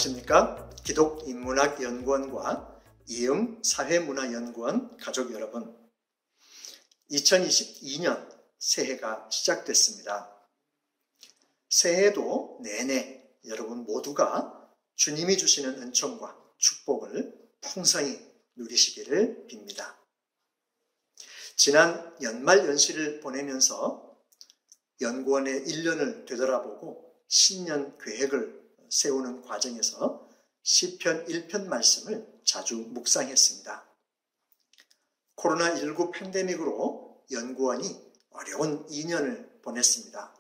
안녕하십니까? 기독인문학연구원과 이음사회문화연구원 가족 여러분, 2022년 새해가 시작됐습니다. 새해도 내내 여러분 모두가 주님이 주시는 은총과 축복을 풍성히 누리시기를 빕니다. 지난 연말 연시를 보내면서 연구원의 1년을 되돌아보고 신년 계획을 세우는 과정에서 시편 1편 말씀을 자주 묵상했습니다. 코로나19 팬데믹으로 연구원이 어려운 2년을 보냈습니다.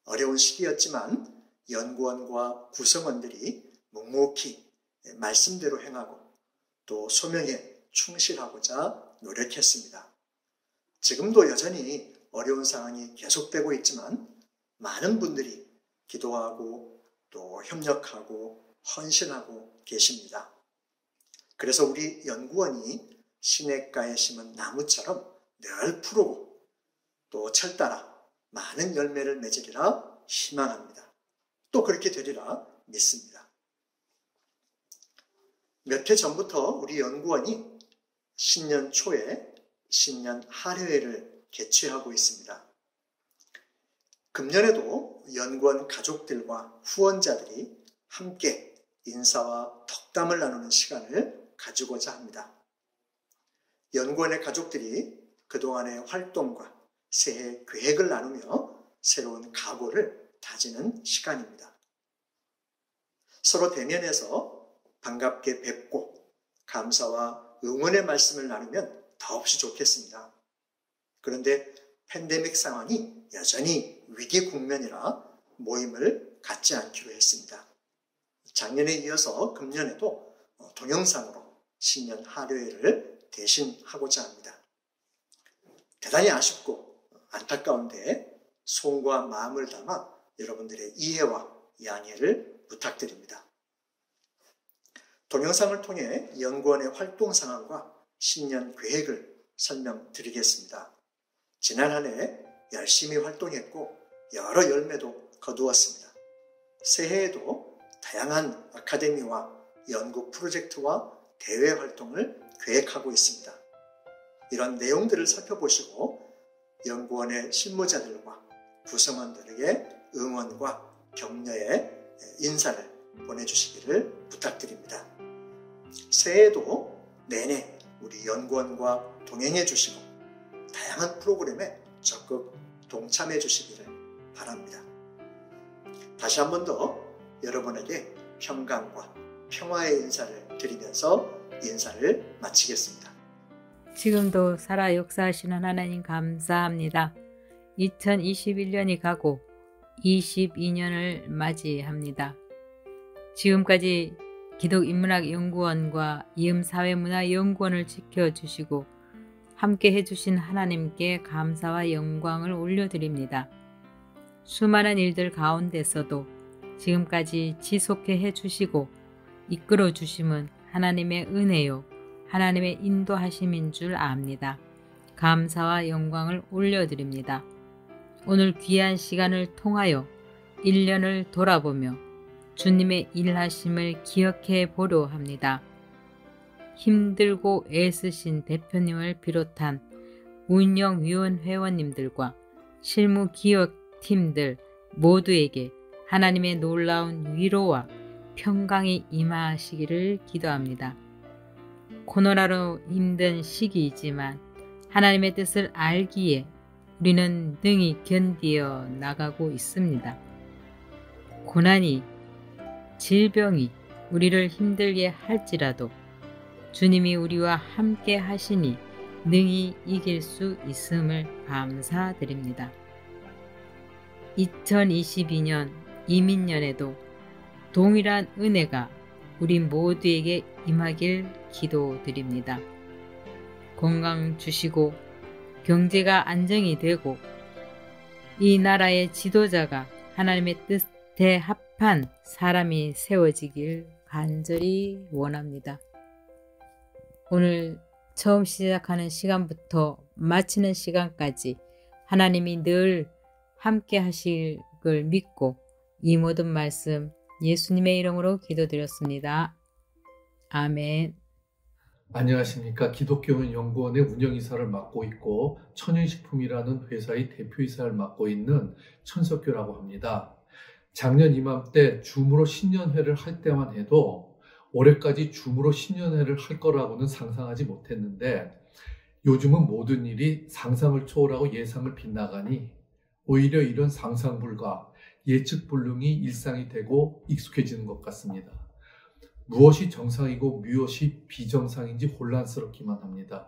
어려운 시기였지만 연구원과 구성원들이 묵묵히 말씀대로 행하고 또 소명에 충실하고자 노력했습니다. 지금도 여전히 어려운 상황이 계속되고 있지만 많은 분들이 기도하고 또 협력하고 헌신하고 계십니다. 그래서 우리 연구원이 시냇가에 심은 나무처럼 늘 푸르고 또 철따라 많은 열매를 맺으리라 희망합니다. 또 그렇게 되리라 믿습니다. 몇 해 전부터 우리 연구원이 신년 초에 신년 할애회를 개최하고 있습니다. 금년에도 연구원 가족들과 후원자들이 함께 인사와 덕담을 나누는 시간을 가지고자 합니다. 연구원의 가족들이 그동안의 활동과 새해 계획을 나누며 새로운 각오를 다지는 시간입니다. 서로 대면해서 반갑게 뵙고 감사와 응원의 말씀을 나누면 더없이 좋겠습니다. 그런데 팬데믹 상황이 여전히 위기 국면이라 모임을 갖지 않기로 했습니다. 작년에 이어서 금년에도 동영상으로 신년 할애회를 대신하고자 합니다. 대단히 아쉽고 안타까운데 손과 마음을 담아 여러분들의 이해와 양해를 부탁드립니다. 동영상을 통해 연구원의 활동 상황과 신년 계획을 설명드리겠습니다. 지난 한 해 열심히 활동했고 여러 열매도 거두었습니다. 새해에도 다양한 아카데미와 연구 프로젝트와 대외 활동을 계획하고 있습니다. 이런 내용들을 살펴보시고 연구원의 실무자들과 구성원들에게 응원과 격려의 인사를 보내주시기를 부탁드립니다. 새해에도 내내 우리 연구원과 동행해 주시고 다양한 프로그램에 적극 동참해 주시기를 바랍니다. 다시 한 번 더 여러분에게 평강과 평화의 인사를 드리면서 인사를 마치겠습니다. 지금도 살아 역사하시는 하나님 감사합니다. 2021년이 가고 22년을 맞이합니다. 지금까지 기독인문학연구원과 이음사회문화연구원을 지켜주시고 함께 해주신 하나님께 감사와 영광을 올려드립니다. 수많은 일들 가운데서도 지금까지 지속해 해주시고 이끌어 주심은 하나님의 은혜요 하나님의 인도하심인 줄 압니다. 감사와 영광을 올려드립니다. 오늘 귀한 시간을 통하여 1년을 돌아보며 주님의 일하심을 기억해 보려 합니다. 힘들고 애쓰신 대표님을 비롯한 운영위원 회원님들과 실무기획팀들 모두에게 하나님의 놀라운 위로와 평강이 임하시기를 기도합니다. 코로나로 힘든 시기이지만 하나님의 뜻을 알기에 우리는 능히 견디어 나가고 있습니다. 고난이, 질병이 우리를 힘들게 할지라도 주님이 우리와 함께 하시니 능히 이길 수 있음을 감사드립니다. 2022년 이민년에도 동일한 은혜가 우리 모두에게 임하길 기도드립니다. 건강 주시고 경제가 안정이 되고 이 나라의 지도자가 하나님의 뜻에 합한 사람이 세워지길 간절히 원합니다. 오늘 처음 시작하는 시간부터 마치는 시간까지 하나님이 늘 함께 하실 걸 믿고 이 모든 말씀 예수님의 이름으로 기도드렸습니다. 아멘. 안녕하십니까. 기독교원 연구원의 운영이사를 맡고 있고 천연식품이라는 회사의 대표이사를 맡고 있는 천석규라고 합니다. 작년 이맘때 줌으로 신년회를 할 때만 해도 올해까지 줌으로 신년회를 할 거라고는 상상하지 못했는데 요즘은 모든 일이 상상을 초월하고 예상을 빗나가니 오히려 이런 상상 불가, 예측 불능이 일상이 되고 익숙해지는 것 같습니다. 무엇이 정상이고 무엇이 비정상인지 혼란스럽기만 합니다.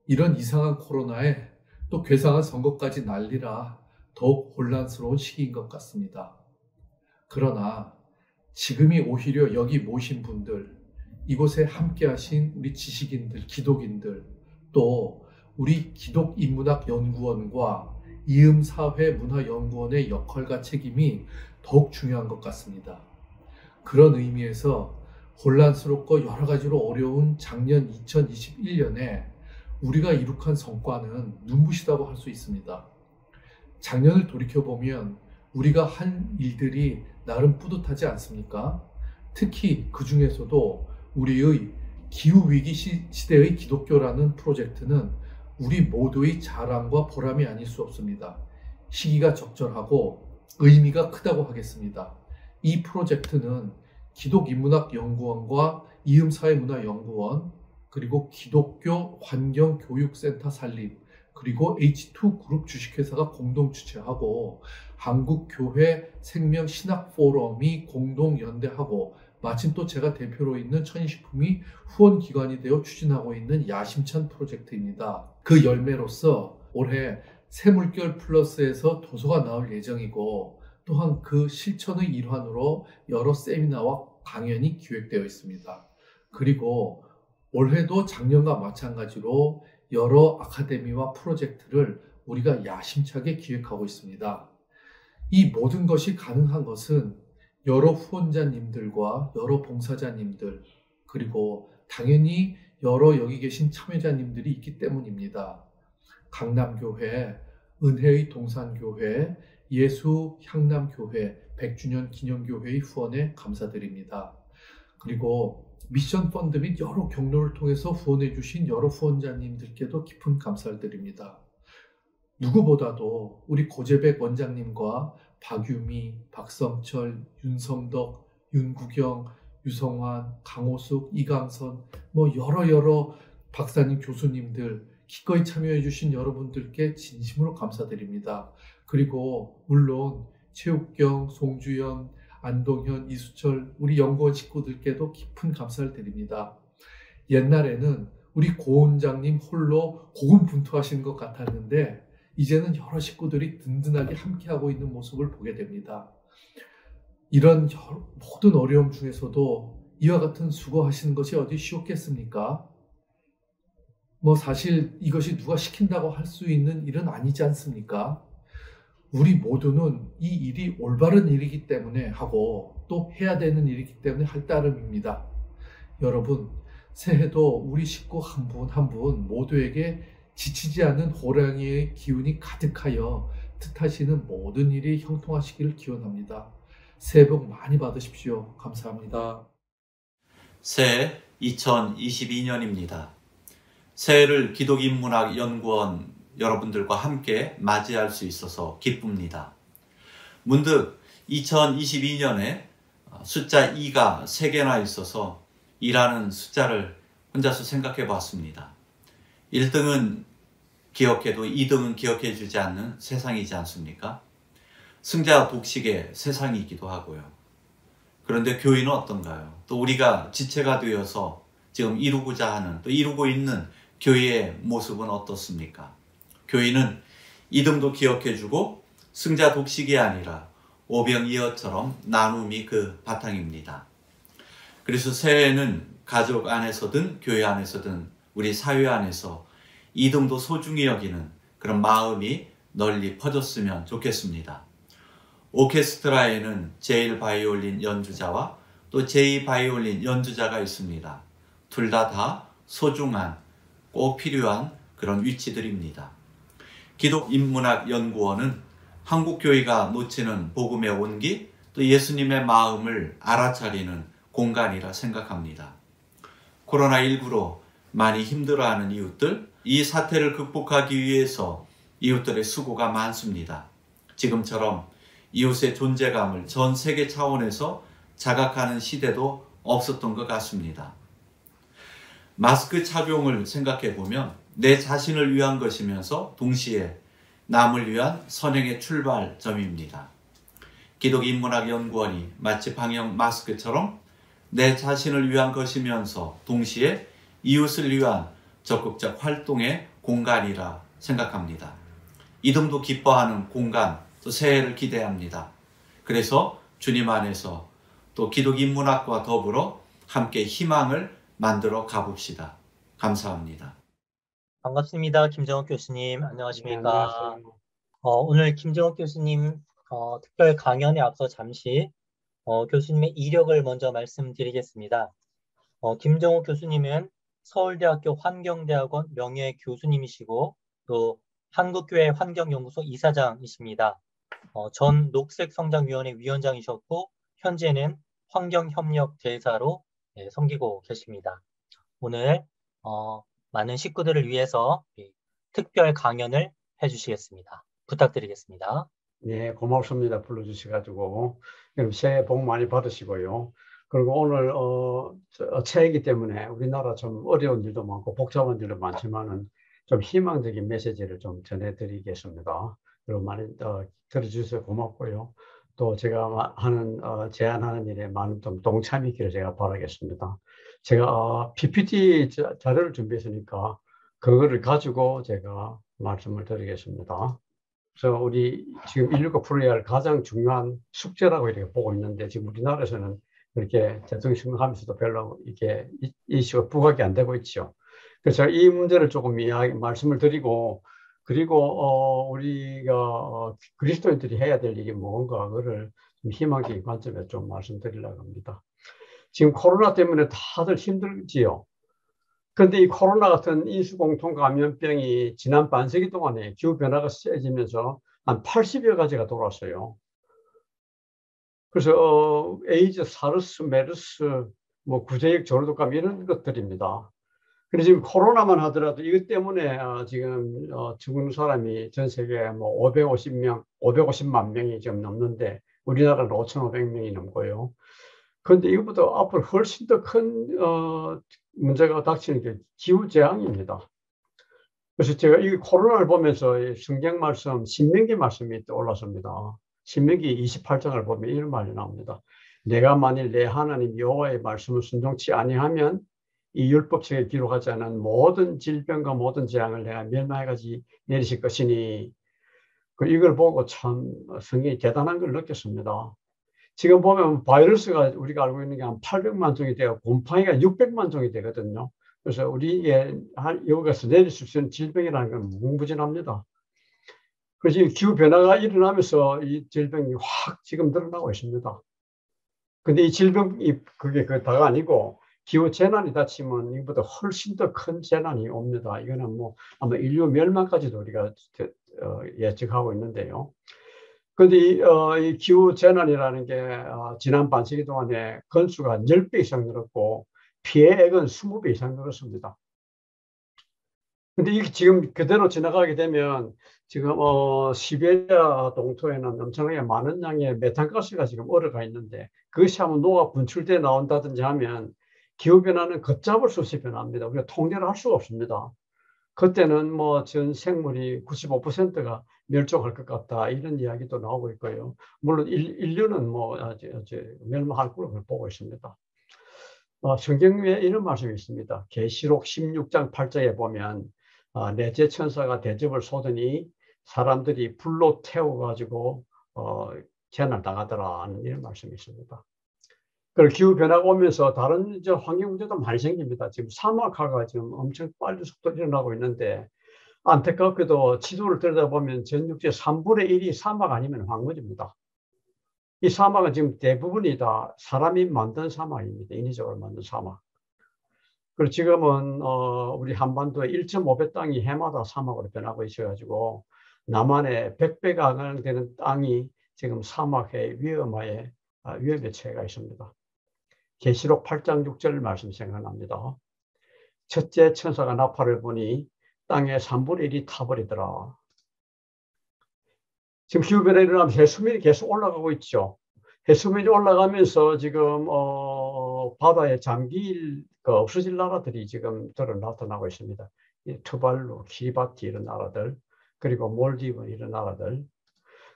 이런 이상한 코로나에 또 괴상한 선거까지 난리라 더욱 혼란스러운 시기인 것 같습니다. 그러나 지금이 오히려 여기 모신 분들, 이곳에 함께 하신 우리 지식인들, 기독인들, 또 우리 기독인문학연구원과 이음사회문화연구원의 역할과 책임이 더욱 중요한 것 같습니다. 그런 의미에서 혼란스럽고 여러 가지로 어려운 작년 2021년에 우리가 이룩한 성과는 눈부시다고 할 수 있습니다. 작년을 돌이켜보면 우리가 한 일들이 나름 뿌듯하지 않습니까? 특히 그 중에서도 우리의 기후위기 시대의 기독교라는 프로젝트는 우리 모두의 자랑과 보람이 아닐 수 없습니다. 시기가 적절하고 의미가 크다고 하겠습니다. 이 프로젝트는 기독인문학연구원과 이음사회문화연구원, 그리고 기독교 환경교육센터 설립, 그리고 H2그룹 주식회사가 공동 주최하고 한국교회 생명신학포럼이 공동 연대하고 마침 또 제가 대표로 있는 천연식품이 후원기관이 되어 추진하고 있는 야심찬 프로젝트입니다. 그 열매로서 올해 새물결 플러스에서 도서가 나올 예정이고 또한 그 실천의 일환으로 여러 세미나와 강연이 기획되어 있습니다. 그리고 올해도 작년과 마찬가지로 여러 아카데미와 프로젝트를 우리가 야심차게 기획하고 있습니다. 이 모든 것이 가능한 것은 여러 후원자님들과 여러 봉사자님들, 그리고 당연히 여러 여기 계신 참여자님들이 있기 때문입니다. 강남교회, 은혜의 동산교회, 예수향남교회, 100주년 기념교회의 후원에 감사드립니다. 그리고 미션펀드 및 여러 경로를 통해서 후원해 주신 여러 후원자님들께도 깊은 감사를 드립니다. 누구보다도 우리 고재백 원장님과 박유미, 박성철, 윤성덕, 윤구경, 유성환, 강호숙, 이강선, 여러 박사님, 교수님들 기꺼이 참여해 주신 여러분들께 진심으로 감사드립니다. 그리고 물론 최욱경, 송주연, 안동현, 이수철, 우리 연구원 식구들께도 깊은 감사를 드립니다. 옛날에는 우리 고 원장님 홀로 고군분투하시는 것 같았는데 이제는 여러 식구들이 든든하게 함께하고 있는 모습을 보게 됩니다. 이런 모든 어려움 중에서도 이와 같은 수고하시는 것이 어디 쉬웠겠습니까? 사실 이것이 누가 시킨다고 할 수 있는 일은 아니지 않습니까? 우리 모두는 이 일이 올바른 일이기 때문에 하고 또 해야 되는 일이기 때문에 할 따름입니다. 여러분, 새해도 우리 식구 한 분 한 분 모두에게 지치지 않는 호랑이의 기운이 가득하여 뜻하시는 모든 일이 형통하시기를 기원합니다. 새해 복 많이 받으십시오. 감사합니다. 새해 2022년입니다. 새해를 기독인문학연구원 여러분들과 함께 맞이할 수 있어서 기쁩니다. 문득 2022년에 숫자 2가 3개나 있어서 2라는 숫자를 혼자서 생각해 봤습니다. 1등은 기억해도 2등은 기억해 주지 않는 세상이지 않습니까? 승자 독식의 세상이기도 하고요. 그런데 교회는 어떤가요? 또 우리가 지체가 되어서 지금 이루고자 하는, 또 이루고 있는 교회의 모습은 어떻습니까? 교회는 2등도 기억해 주고 승자 독식이 아니라 오병이어처럼 나눔이 그 바탕입니다. 그래서 새해에는 가족 안에서든 교회 안에서든 우리 사회 안에서 2등도 소중히 여기는 그런 마음이 널리 퍼졌으면 좋겠습니다. 오케스트라에는 제1바이올린 연주자와 또 제2바이올린 연주자가 있습니다. 둘 다 소중한, 꼭 필요한 그런 위치들입니다. 기독인문학연구원은 한국교회가 놓치는 복음의 온기, 또 예수님의 마음을 알아차리는 공간이라 생각합니다. 코로나19로 많이 힘들어하는 이웃들, 이 사태를 극복하기 위해서 이웃들의 수고가 많습니다. 지금처럼 이웃의 존재감을 전 세계 차원에서 자각하는 시대도 없었던 것 같습니다. 마스크 착용을 생각해 보면 내 자신을 위한 것이면서 동시에 남을 위한 선행의 출발점입니다. 기독인문학연구원이 마치 방역 마스크처럼 내 자신을 위한 것이면서 동시에 이웃을 위한 적극적 활동의 공간이라 생각합니다. 이듬도 기뻐하는 공간, 또 새해를 기대합니다. 그래서 주님 안에서 또 기독인문학과 더불어 함께 희망을 만들어 가봅시다. 감사합니다. 반갑습니다. 김정욱 교수님, 안녕하십니까? 네, 안녕하세요. 오늘 김정욱 교수님 특별 강연에 앞서 잠시 교수님의 이력을 먼저 말씀드리겠습니다. 김정욱 교수님은 서울대학교 환경대학원 명예 교수님이시고 또 한국교회 환경연구소 이사장이십니다. 전 녹색성장위원회 위원장이셨고 현재는 환경협력대사로 섬기고 계십니다. 오늘 많은 식구들을 위해서 특별 강연을 해주시겠습니다. 부탁드리겠습니다. 네, 고맙습니다. 불러주셔가지고. 그럼 새해 복 많이 받으시고요. 그리고 오늘 새해이기 때문에 우리나라 좀 어려운 일도 많고 복잡한 일도 많지만은 좀 희망적인 메시지를 좀 전해드리겠습니다. 그리고 많이 들어주셔서 고맙고요. 또 제가 제안하는 일에 많은 좀 동참이 있기를 제가 바라겠습니다. 제가 PPT 자료를 준비했으니까 그거를 가지고 제가 말씀을 드리겠습니다. 그래서 우리 지금 인류가 풀어야 할 가장 중요한 숙제라고 이렇게 보고 있는데 지금 우리나라에서는 그렇게 대통령 선거하면서도 별로 이게 이슈가 부각이 안 되고 있죠. 그래서 이 문제를 조금 말씀을 드리고 그리고 우리가 그리스도인들이 해야 될 일이 뭔가 그거를 좀 희망적인 관점에 좀 말씀드리려고 합니다. 지금 코로나 때문에 다들 힘들지요. 그런데 이 코로나 같은 인수공통 감염병이 지난 반세기 동안에 기후변화가 세지면서 한 80여 가지가 돌았어요. 그래서 에이즈, 사르스, 메르스, 구제역 저로독감 이런 것들입니다. 그래서 지금 코로나만 하더라도 이것 때문에 지금 죽은 사람이 전 세계에 550만 명이 지금 넘는데 우리나라는 5,500명이 넘고요. 그런데 이것보다 앞으로 훨씬 더 큰 문제가 닥치는 게 기후재앙입니다. 그래서 제가 이 코로나를 보면서 성경 말씀, 신명기 말씀이 올라섭니다. 신명기 28장을 보면 이런 말이 나옵니다. 내가 만일 내 하나님 여호와의 말씀을 순종치 아니하면 이 율법책에 기록하지 않은 모든 질병과 모든 재앙을 내가 멸망하지 내리실 것이니 이걸 보고 참 성경이 대단한 걸 느꼈습니다. 지금 보면 바이러스가 우리가 알고 있는 게 한 800만 종이 되고 곰팡이가 600만 종이 되거든요. 그래서 우리의 여기서 내릴 수 있는 질병이라는 건 무궁무진합니다. 그래서 이 기후변화가 일어나면서 이 질병이 확 지금 늘어나고 있습니다. 근데 이 질병이 그게 다가 아니고 기후재난이 닥치면 이보다 훨씬 더 큰 재난이 옵니다. 이거는 아마 인류 멸망까지도 우리가 예측하고 있는데요. 그런데 이 기후재난이라는 게 지난 반세기 동안에 건수가 10배 이상 늘었고 피해액은 20배 이상 늘었습니다. 근데 이게 지금 그대로 지나가게 되면 지금 시베리아 동토에는 엄청나게 많은 양의 메탄가스가 지금 얼어가 있는데 그것이 한번 녹아 분출돼 나온다든지 하면 기후변화는 걷잡을 수 없이 변합니다. 우리가 통제를 할 수가 없습니다. 그때는 전 생물이 95%가 멸종할 것 같다 이런 이야기도 나오고 있고요. 물론 인류는 멸망할 걸로 보고 있습니다. 성경에 이런 말씀이 있습니다. 계시록 16장 8절에 보면 넷째 천사가 대접을 쏟으니 사람들이 불로 태워가지고 재난을 당하더라 하는 이런 말씀이 있습니다. 그리고 기후변화가 오면서 다른 환경 문제도 많이 생깁니다. 지금 사막화가 지금 엄청 빨리 속도로 일어나고 있는데 안타깝게도 지도를 들여다보면 전 육지의 3분의 1이 사막 아니면 황무지입니다. 이 사막은 지금 대부분이 다 사람이 만든 사막입니다. 인위적으로 만든 사막. 그리고 지금은 우리 한반도의 1.5배 땅이 해마다 사막으로 변하고 있어가지고 남한의 100배가 되는 땅이 지금 사막의 위험하에 위험에 처해가 있습니다. 계시록 8장 6절 말씀 생각납니다. 첫째 천사가 나팔을 부니 땅의 3분의 1이 타버리더라. 지금 기후변화 일어나면서 해수면이 계속 올라가고 있죠. 해수면이 올라가면서 지금 바다에 잠기가 없어질 나라들이 지금 나타나고 있습니다. 투발루, 키리바티 이런 나라들, 그리고 몰디브 이런 나라들,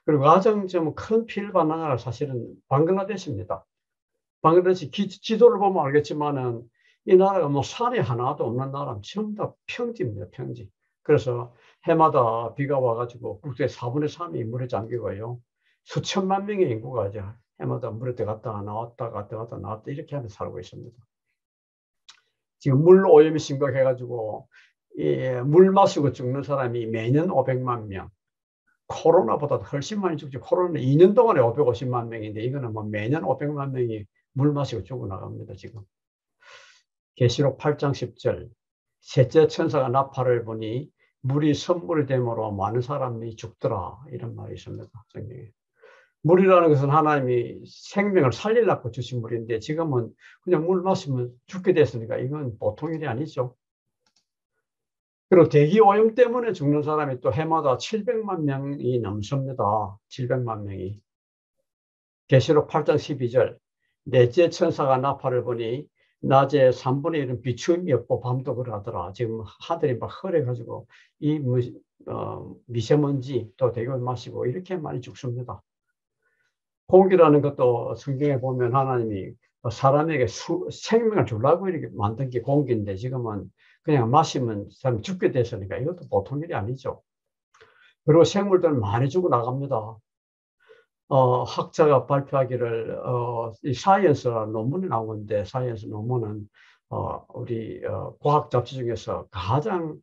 그리고 가장 좀 큰 피해를 받는 나라가 사실은 방글라데시입니다. 방글라데시 지도를 보면 알겠지만은 이 나라가 뭐 산이 하나도 없는 나라, 전부 다 평지입니다, 평지. 그래서 해마다 비가 와가지고 국토의 4분의 3이 물에 잠기고요. 수천만 명의 인구가 이제 해마다 물에 들어갔다가 나왔다 갔다 나왔다 이렇게 하면서 살고 있습니다. 지금 물 오염이 심각해가지고 물 마시고 죽는 사람이 매년 500만 명. 코로나보다 훨씬 많이 죽죠. 코로나는 2년 동안에 550만 명인데 이거는 뭐 매년 500만 명이 물 마시고 죽어나갑니다. 지금. 계시록 8장 10절. 셋째 천사가 나팔을 부니 물이 선물이 됨으로 많은 사람이 죽더라. 이런 말이 있습니다. 성경에. 물이라는 것은 하나님이 생명을 살리려고 주신 물인데 지금은 그냥 물 마시면 죽게 됐으니까 이건 보통 일이 아니죠. 그리고 대기 오염 때문에 죽는 사람이 또 해마다 700만 명이 넘습니다. 700만 명이. 계시록 8장 12절. 넷째 천사가 나팔을 부니 낮에 3분의 1은 비추음이 없고 밤도 그러하더라. 지금 하늘이 막 흐려가지고 이 미세먼지 또 대기 오염 마시고 이렇게 많이 죽습니다. 공기라는 것도 성경에 보면 하나님이 사람에게 생명을 주려고 이렇게 만든 게 공기인데 지금은 그냥 마시면 사람 죽게 됐으니까 이것도 보통 일이 아니죠. 그리고 생물들은 많이 죽어나갑니다. 학자가 발표하기를 이 사이언스라는 논문이 나오는데 사이언스 논문은 우리 과학 잡지 중에서 가장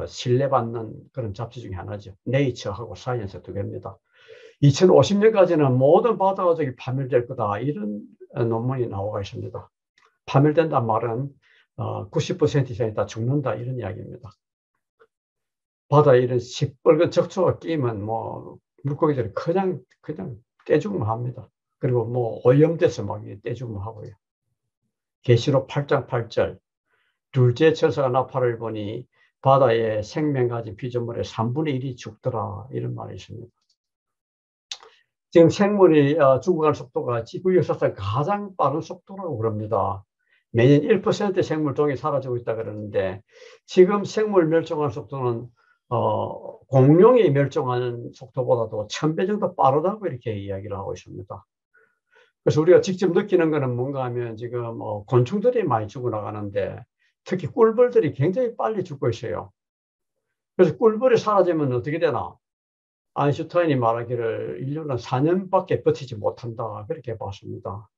신뢰받는 그런 잡지 중에 하나죠. 네이처하고 사이언스 두 개입니다. 2050년까지는 모든 바다가 저기 파멸될 거다 이런 논문이 나오고 있습니다. 파멸된다는 말은 90% 이상이 다 죽는다 이런 이야기입니다. 바다에 이런 시뻘건 적초가 끼면 뭐 물고기들이 그냥 떼죽으면 합니다. 그리고 뭐 오염돼서 막 떼죽으면 하고요. 계시록 8장 8절. 둘째 천사가 나팔을 부니 바다에 생명 가진 피조물의 3분의 1이 죽더라 이런 말이 있습니다. 지금 생물이 죽어가는 속도가 지구 역사상 가장 빠른 속도라고 그럽니다. 매년 1%의 생물종이 사라지고 있다 그러는데 지금 생물 멸종하는 속도는 공룡이 멸종하는 속도보다도 1000배 정도 빠르다고 이렇게 이야기를 하고 있습니다. 그래서 우리가 직접 느끼는 것은 뭔가 하면 지금 곤충들이 많이 죽어나가는데 특히 꿀벌들이 굉장히 빨리 죽고 있어요. 그래서 꿀벌이 사라지면 어떻게 되나? 아인슈타인이 말하기를 인류는 4년밖에 버티지 못한다 그렇게 봤습니다.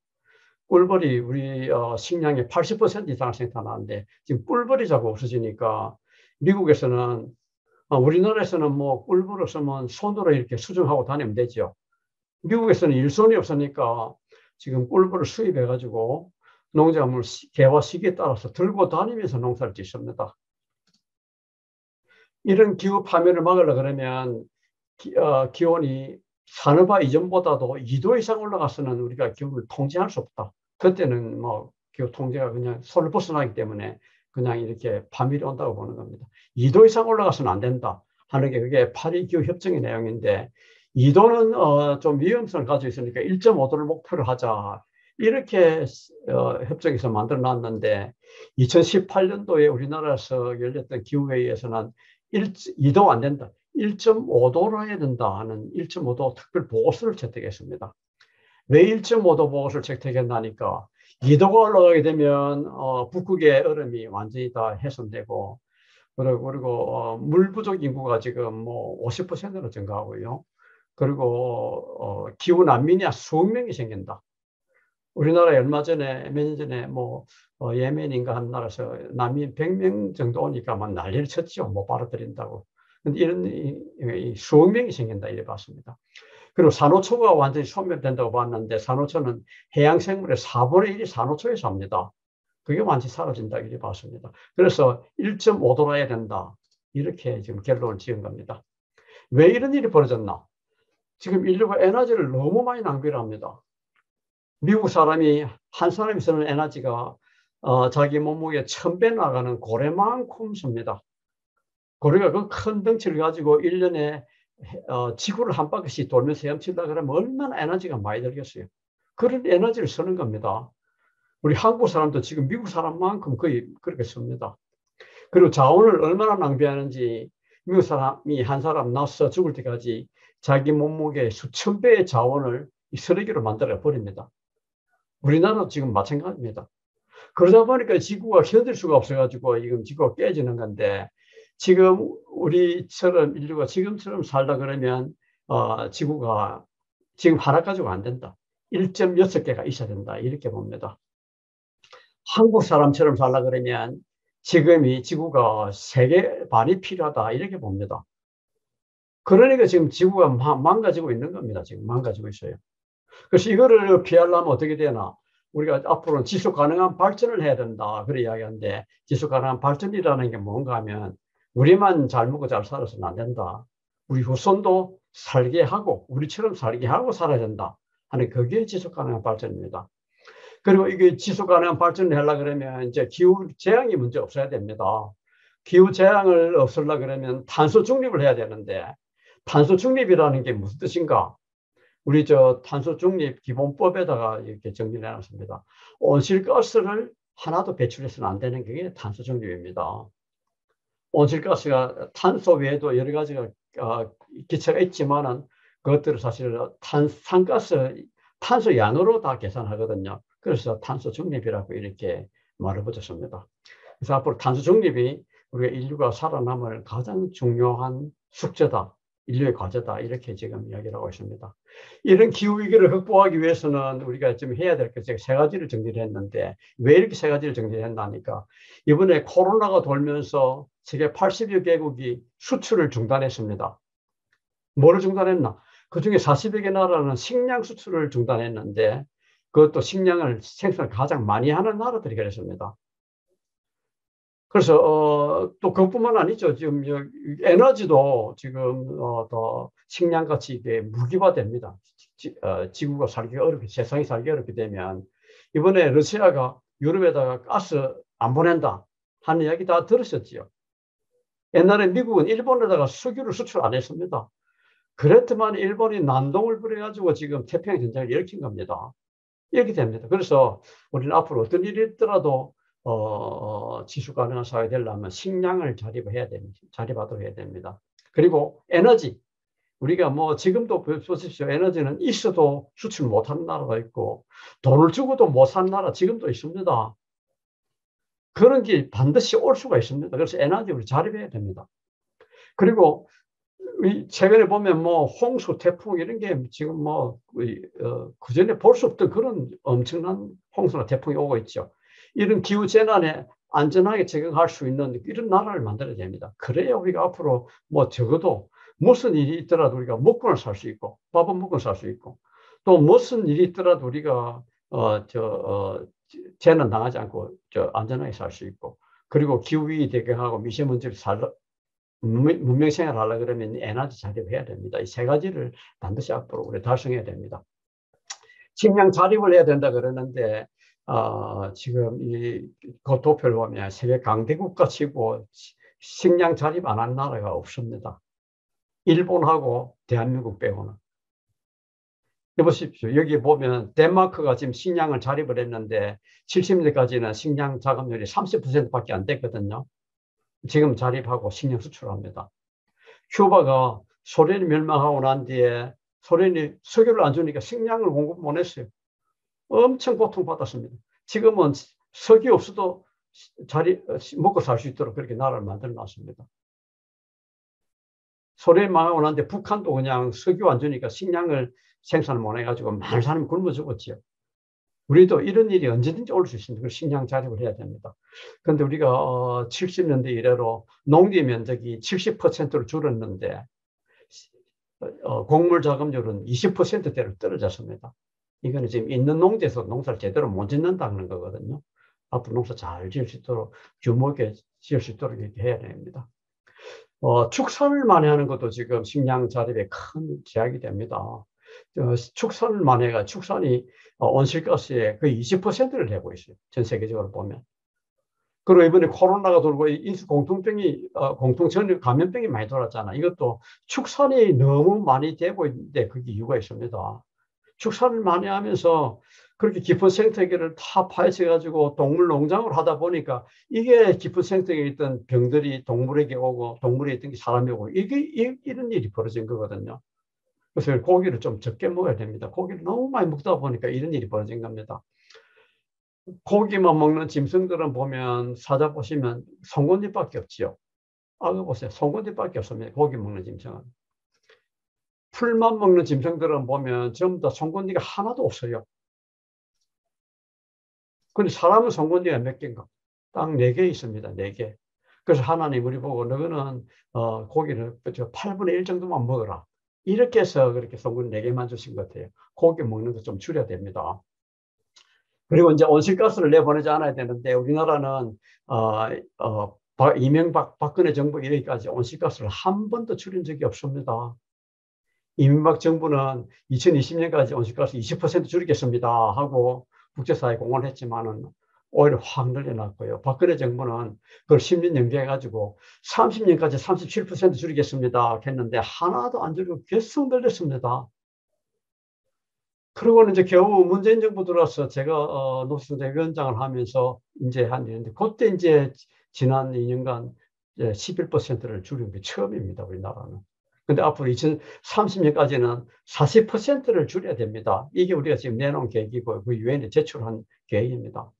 꿀벌이 우리 식량의 80% 이상을 생산하는데 지금 꿀벌이 자꾸 없어지니까 미국에서는 우리나라에서는 뭐 꿀벌을 쓰면 손으로 이렇게 수정하고 다니면 되죠. 미국에서는 일손이 없으니까 지금 꿀벌을 수입해가지고 농작물 개화 시기에 따라서 들고 다니면서 농사를 짓습니다. 이런 기후 파멸을 막으려 그러면 기온이 산업화 이전보다도 2도 이상 올라가서는 우리가 기후를 통제할 수 없다. 그때는 뭐 기후 통제가 그냥 손을 벗어나기 때문에 그냥 이렇게 파멸이 온다고 보는 겁니다. 2도 이상 올라가서는 안 된다 하는 게 그게 파리 기후 협정의 내용인데 2도는 좀 위험성을 가지고 있으니까 1.5도를 목표로 하자. 이렇게 협정에서 만들어 놨는데 2018년도에 우리나라에서 열렸던 기후회의에서는 2도 안 된다. 1.5도로 해야 된다 하는 1.5도 특별 보고서를 채택했습니다. 왜 1.5도 보고서를 채택했나니까 2도가 올라가게 되면 북극의 얼음이 완전히 다 훼손되고 그리고 물 부족 인구가 지금 뭐 50%로 증가하고요. 그리고 기후 난민이 수억 명이 생긴다. 우리나라에 얼마 전에 몇 년 전에 뭐 예멘인가 한 나라에서 난민 100명 정도 오니까 막 난리를 쳤죠. 못 받아들인다고. 근데 이런 수억 명이 생긴다 이래 봤습니다. 그리고 산호초가 완전히 소멸된다고 봤는데 산호초는 해양 생물의 4분의 1이 산호초에 삽니다. 그게 완전히 사라진다 이래 봤습니다. 그래서 1.5도로 해야 된다. 이렇게 지금 결론을 지은 겁니다. 왜 이런 일이 벌어졌나? 지금 인류가 에너지를 너무 많이 낭비를 합니다. 미국 사람이 한 사람이 쓰는 에너지가 자기 몸무게 1000배 나가는 고래만큼 씁니다. 고래가 그 큰 덩치를 가지고 1년에 지구를 한 바퀴씩 돌면서 헤엄친다 그러면 얼마나 에너지가 많이 들겠어요. 그런 에너지를 쓰는 겁니다. 우리 한국 사람도 지금 미국 사람만큼 거의 그렇게 씁니다. 그리고 자원을 얼마나 낭비하는지 미국 사람이 한 사람 나서 죽을 때까지 자기 몸무게 수천 배의 자원을 이 쓰레기로 만들어 버립니다. 우리나라도 지금 마찬가지입니다. 그러다 보니까 지구가 견딜 수가 없어가지고 지금 지구가 깨지는 건데, 지금 우리처럼 인류가 지금처럼 살다 그러면 지구가 지금 하나 가지고 안 된다. 1.6개가 있어야 된다. 이렇게 봅니다. 한국 사람처럼 살다 그러면 지금이 지구가 3개 반이 필요하다. 이렇게 봅니다. 그러니까 지금 지구가 망가지고 있는 겁니다. 지금 망가지고 있어요. 그래서 이거를 피하려면 어떻게 되나? 우리가 앞으로는 지속 가능한 발전을 해야 된다. 그런 이야기하는데, 지속 가능한 발전이라는 게 뭔가 하면 우리만 잘 먹고 잘 살아서는 안 된다. 우리 후손도 살게 하고 우리처럼 살게 하고 살아야 된다 하는, 그게 지속 가능한 발전입니다. 그리고 이게 지속 가능한 발전을 하려고 그러면 이제 기후 재앙이 먼저 없어야 됩니다. 기후 재앙을 없애려고 그러면 탄소 중립을 해야 되는데, 탄소 중립이라는 게 무슨 뜻인가? 우리 탄소 중립 기본법에다가 이렇게 정리를 해놨습니다. 온실가스를 하나도 배출해서는 안 되는 게 탄소 중립입니다. 온실가스가 탄소 외에도 여러 가지가 기체가 있지만은 그것들을 사실 탄소 양으로 다 계산하거든요. 그래서 탄소 중립이라고 이렇게 말을 붙였습니다. 그래서 앞으로 탄소 중립이 우리가 인류가 살아남을 가장 중요한 숙제다. 인류의 과제다. 이렇게 지금 이야기를 하고 있습니다. 이런 기후위기를 극복하기 위해서는 우리가 지금 해야 될 것, 제가 3가지를 정리를 했는데, 왜 이렇게 3가지를 정리를 했나니까, 이번에 코로나가 돌면서 세계 80여 개국이 수출을 중단했습니다. 뭐를 중단했나? 그 중에 40여 개 나라는 식량 수출을 중단했는데, 그것도 식량을 생산을 가장 많이 하는 나라들이 그랬습니다. 그래서 또 그것뿐만 아니죠. 지금 에너지도 지금 더 식량같이 이게 무기화됩니다. 지구가 살기가 어렵게, 세상이 살기 어렵게 되면, 이번에 러시아가 유럽에다가 가스 안 보낸다 하는 이야기 다 들으셨지요. 옛날에 미국은 일본에다가 석유를 수출 안 했습니다. 그랬더만 일본이 난동을 부려가지고 지금 태평양 전쟁을 일으킨 겁니다. 이렇게 됩니다. 그래서 우리는 앞으로 어떤 일이 있더라도 지속 가능한 사회가 되려면 식량을 자립해야 됩니다. 자립하도록 해야 됩니다. 그리고 에너지. 우리가 뭐 지금도 보십시오. 에너지는 있어도 수출 못하는 나라가 있고, 돈을 주고도 못 사는 나라 지금도 있습니다. 그런 게 반드시 올 수가 있습니다. 그래서 에너지 우리 자립해야 됩니다. 그리고 최근에 보면 뭐 홍수, 태풍 이런 게 지금 뭐 그전에 볼 수 없던 그런 엄청난 홍수나 태풍이 오고 있죠. 이런 기후 재난에 안전하게 적응할 수 있는 이런 나라를 만들어야 됩니다. 그래야 우리가 앞으로 뭐 적어도 무슨 일이 있더라도 우리가 먹고는 살 수 있고, 밥은 먹고 살 수 있고, 또 무슨 일이 있더라도 우리가 재난 당하지 않고 안전하게 살 수 있고, 그리고 기후위기 대응하고 미세먼지를 문명 생활하려고 그러면 에너지 자립해야 됩니다. 이 3가지를 반드시 앞으로 우리 달성해야 됩니다. 식량 자립을 해야 된다 그러는데, 지금 그 도표를 보면 세계 강대국가 치고 식량 자립 안 한 나라가 없습니다. 일본하고 대한민국 빼고는. 보십시오. 여기 보면 덴마크가 지금 식량을 자립을 했는데 70년대까지는 식량 자급률이 30%밖에 안 됐거든요. 지금 자립하고 식량 수출합니다. 큐바가 소련이 멸망하고 난 뒤에 소련이 석유를 안 주니까 식량을 공급 못 했어요. 엄청 고통받았습니다. 지금은 석유 없어도 먹고 살 수 있도록 그렇게 나라를 만들어 놨습니다. 소련이 망하고 난 뒤에 북한도 그냥 석유 안 주니까 식량을 생산을 못 해가지고 많은 사람이 굶어 죽었지요. 우리도 이런 일이 언제든지 올 수 있습니다. 그래서 식량 자립을 해야 됩니다. 그런데 우리가 70년대 이래로 농지 면적이 70%로 줄었는데 곡물 자급률은 20%대로 떨어졌습니다. 이거는 지금 있는 농지에서 농사를 제대로 못 짓는다는 거거든요. 앞으로 농사 잘 지을 수 있도록 규모있게 지을 수 있도록 이렇게 해야 됩니다. 축산을 많이 하는 것도 지금 식량 자립에 큰 제약이 됩니다. 축산을 만해가 축산이 온실가스의 거의 20%를 내고 있어요. 전 세계적으로 보면. 그리고 이번에 코로나가 돌고 인수 공통병이 공통전 감염병이 많이 돌았잖아. 이것도 축산이 너무 많이 되고 있는데 그게 이유가 있습니다. 축산을 많이 하면서 그렇게 깊은 생태계를 다 파헤쳐가지고 동물 농장을 하다 보니까 이게 깊은 생태계에 있던 병들이 동물에게 오고 동물에 있던 게 사람에 오고 이런 일이 벌어진 거거든요. 그래서 고기를 좀 적게 먹어야 됩니다. 고기를 너무 많이 먹다 보니까 이런 일이 벌어진 겁니다. 고기만 먹는 짐승들은 보면 찾아보시면 송곳니밖에 없지요. 그거 보세요. 송곳니밖에 없습니다. 고기 먹는 짐승은. 풀만 먹는 짐승들은 보면 전부 다 송곳니가 하나도 없어요. 근데 사람은 송곳니가 몇 개인가? 딱 4개 있습니다. 4개. 그래서 하나님 우리 보고 너는 고기를 8분의 1 정도만 먹어라. 이렇게 해서 그렇게 송곳니 4개만 주신 것 같아요. 고기 먹는 거 좀 줄여야 됩니다. 그리고 이제 온실가스를 내보내지 않아야 되는데 우리나라는 이명박 박근혜 정부 이르기까지 온실가스를 한 번도 줄인 적이 없습니다. 이명박 정부는 2020년까지 온실가스 20% 줄이겠습니다 하고 국제사회에 공언했지만은 오히려 확 늘려놨고요. 박근혜 정부는 그걸 10년 연기해가지고 30년까지 37% 줄이겠습니다 했는데 하나도 안 줄이고 계속 늘렸습니다. 그리고는 이제 겨우 문재인 정부 들어와서 제가 노수정책위원장을 하면서 이제 한 일인데 그때 이제 지난 2년간 11%를 줄인 게 처음입니다. 우리나라는. 근데 앞으로 2030년까지는 40%를 줄여야 됩니다. 이게 우리가 지금 내놓은 계획이고 그 유엔에 제출한 계획입니다.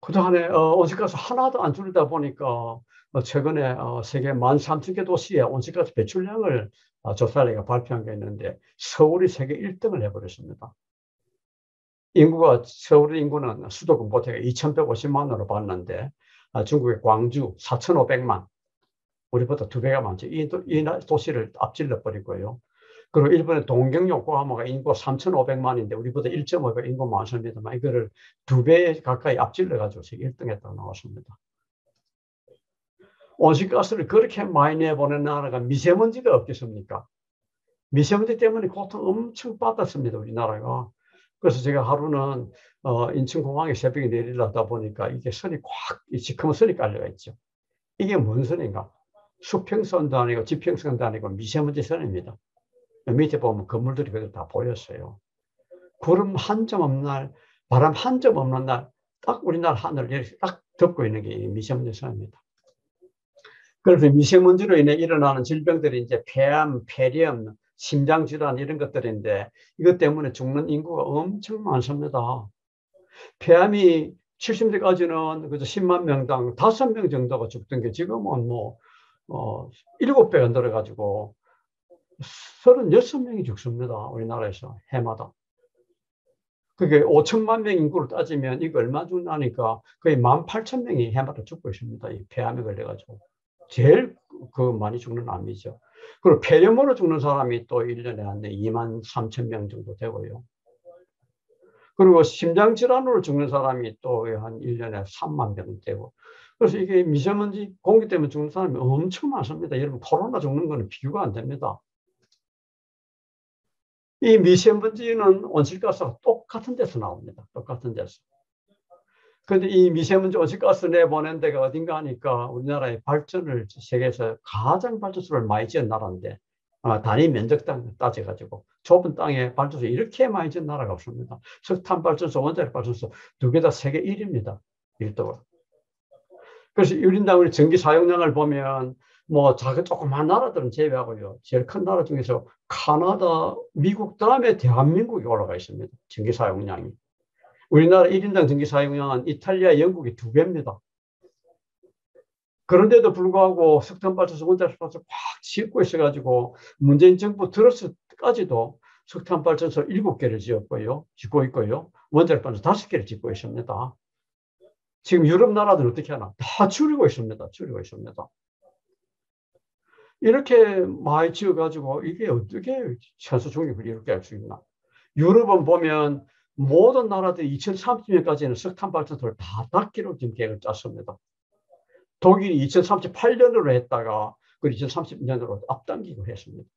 그동안에 온실가스 하나도 안 줄이다 보니까 최근에 세계 13,000개 도시의 온실가스 배출량을 조사를 발표한 게 있는데 서울이 세계 1등을 해버렸습니다. 서울 인구는 수도권 보태가 2,150만으로 봤는데 중국의 광주 4,500만, 우리보다 2배가 많죠. 이 도시를 앞질러 버리고요. 그리고 일본의 동경 요코하마가 인구가 3,500만인데 우리보다 1.5배 인구 많습니다만 이거를 2배 가까이 앞질러 가지고 세계 1등 했다고 나왔습니다. 온실가스를 그렇게 많이 내보낸 나라가 미세먼지가 없겠습니까? 미세먼지 때문에 고통 엄청 받았습니다, 우리나라가. 그래서 제가 하루는 인천공항에 새벽에 내리려다 보니까 이게 선이 시커먼 선이 깔려가 있죠. 이게 뭔 선인가? 수평선도 아니고 지평선도 아니고 미세먼지 선입니다. 밑에 보면 건물들이 그대로 다 보였어요. 구름 한 점 없는 날, 바람 한 점 없는 날, 딱 우리나라 하늘을 이렇게 딱 덮고 있는 게 미세먼지 선입니다. 그래서 미세먼지로 인해 일어나는 질병들이 이제 폐암, 폐렴, 심장질환 이런 것들인데 이것 때문에 죽는 인구가 엄청 많습니다. 폐암이 70대까지는 그저 10만 명당 5명 정도가 죽던 게 지금은 7배가 늘어가지고 36명이 죽습니다. 우리나라에서 해마다. 그게 5천만 명 인구를 따지면 이거 얼마 죽나니까 거의 18,000명이 해마다 죽고 있습니다. 이 폐암에 걸려가지고. 제일 많이 죽는 암이죠. 그리고 폐렴으로 죽는 사람이 또 1년에 한 23,000명 정도 되고요. 그리고 심장질환으로 죽는 사람이 또 한 1년에 3만 명 되고. 그래서 이게 미세먼지 공기 때문에 죽는 사람이 엄청 많습니다. 여러분 코로나 죽는 거는 비교가 안 됩니다. 이 미세먼지는 온실가스가 똑같은 데서 나옵니다. 똑같은 데서. 그런데 이 미세먼지 온실가스 내보낸 데가 어딘가 하니까 우리나라의 발전을 세계에서 가장 발전소를 많이 지은 나라인데 단위 면적당 따져가지고 좁은 땅에 발전소 이렇게 많이 지은 나라가 없습니다. 석탄 발전소, 원자력 발전소 2개 다 세계 1위입니다. 1등으로. 그래서 유린당 우리 전기 사용량을 보면 작은 조그만 나라들은 제외하고요. 제일 큰 나라 중에서 카나다, 미국 다음에 대한민국이 올라가 있습니다. 전기 사용량이. 우리나라 1인당 전기 사용량은 이탈리아, 영국이 2배입니다. 그런데도 불구하고 석탄 발전소, 원자력 발전소 꽉 짓고 있어가지고 문재인 정부 들었을 때까지도 석탄 발전소 7개를 짓고 있고요. 원자력 발전소 5개를 짓고 있습니다. 지금 유럽 나라들은 어떻게 하나? 다 줄이고 있습니다. 줄이고 있습니다. 이렇게 많이 지어가지고 이게 어떻게 탄소 중립을 이렇게 할 수 있나? 유럽은 보면 모든 나라들이 2030년까지는 석탄 발전소를 다 닫기로 지금 계획을 짰습니다. 독일이 2038년으로 했다가 그 2030년으로 앞당기고 했습니다.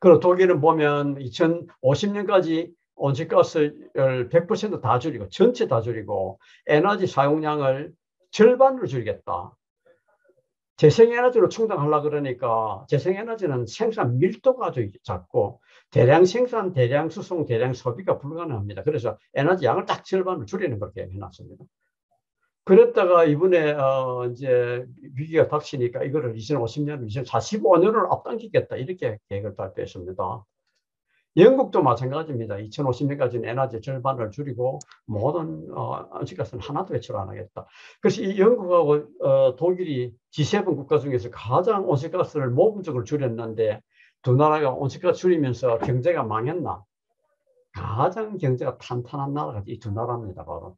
그리고 독일은 보면 2050년까지 온실가스를 100% 다 줄이고 전체 다 줄이고 에너지 사용량을 절반으로 줄이겠다. 재생에너지로 충당하려고 그러니까 재생에너지는 생산 밀도가 아주 작고 대량 생산, 대량 수송, 대량 소비가 불가능합니다. 그래서 에너지 양을 딱 절반으로 줄이는 걸 계획해놨습니다. 그랬다가 이번에 이제 위기가 닥치니까 이거를 2050년, 2045년을 앞당기겠다 이렇게 계획을 발표했습니다. 영국도 마찬가지입니다. 2050년까지는 에너지 절반을 줄이고 모든 온실가스는 하나도 배출 안 하겠다. 그래서 이 영국하고 독일이 G7 국가 중에서 가장 온실가스를 모범적으로 줄였는데 두 나라가 온실가스 줄이면서 경제가 망했나? 가장 경제가 탄탄한 나라가 이 두 나라입니다. 바로.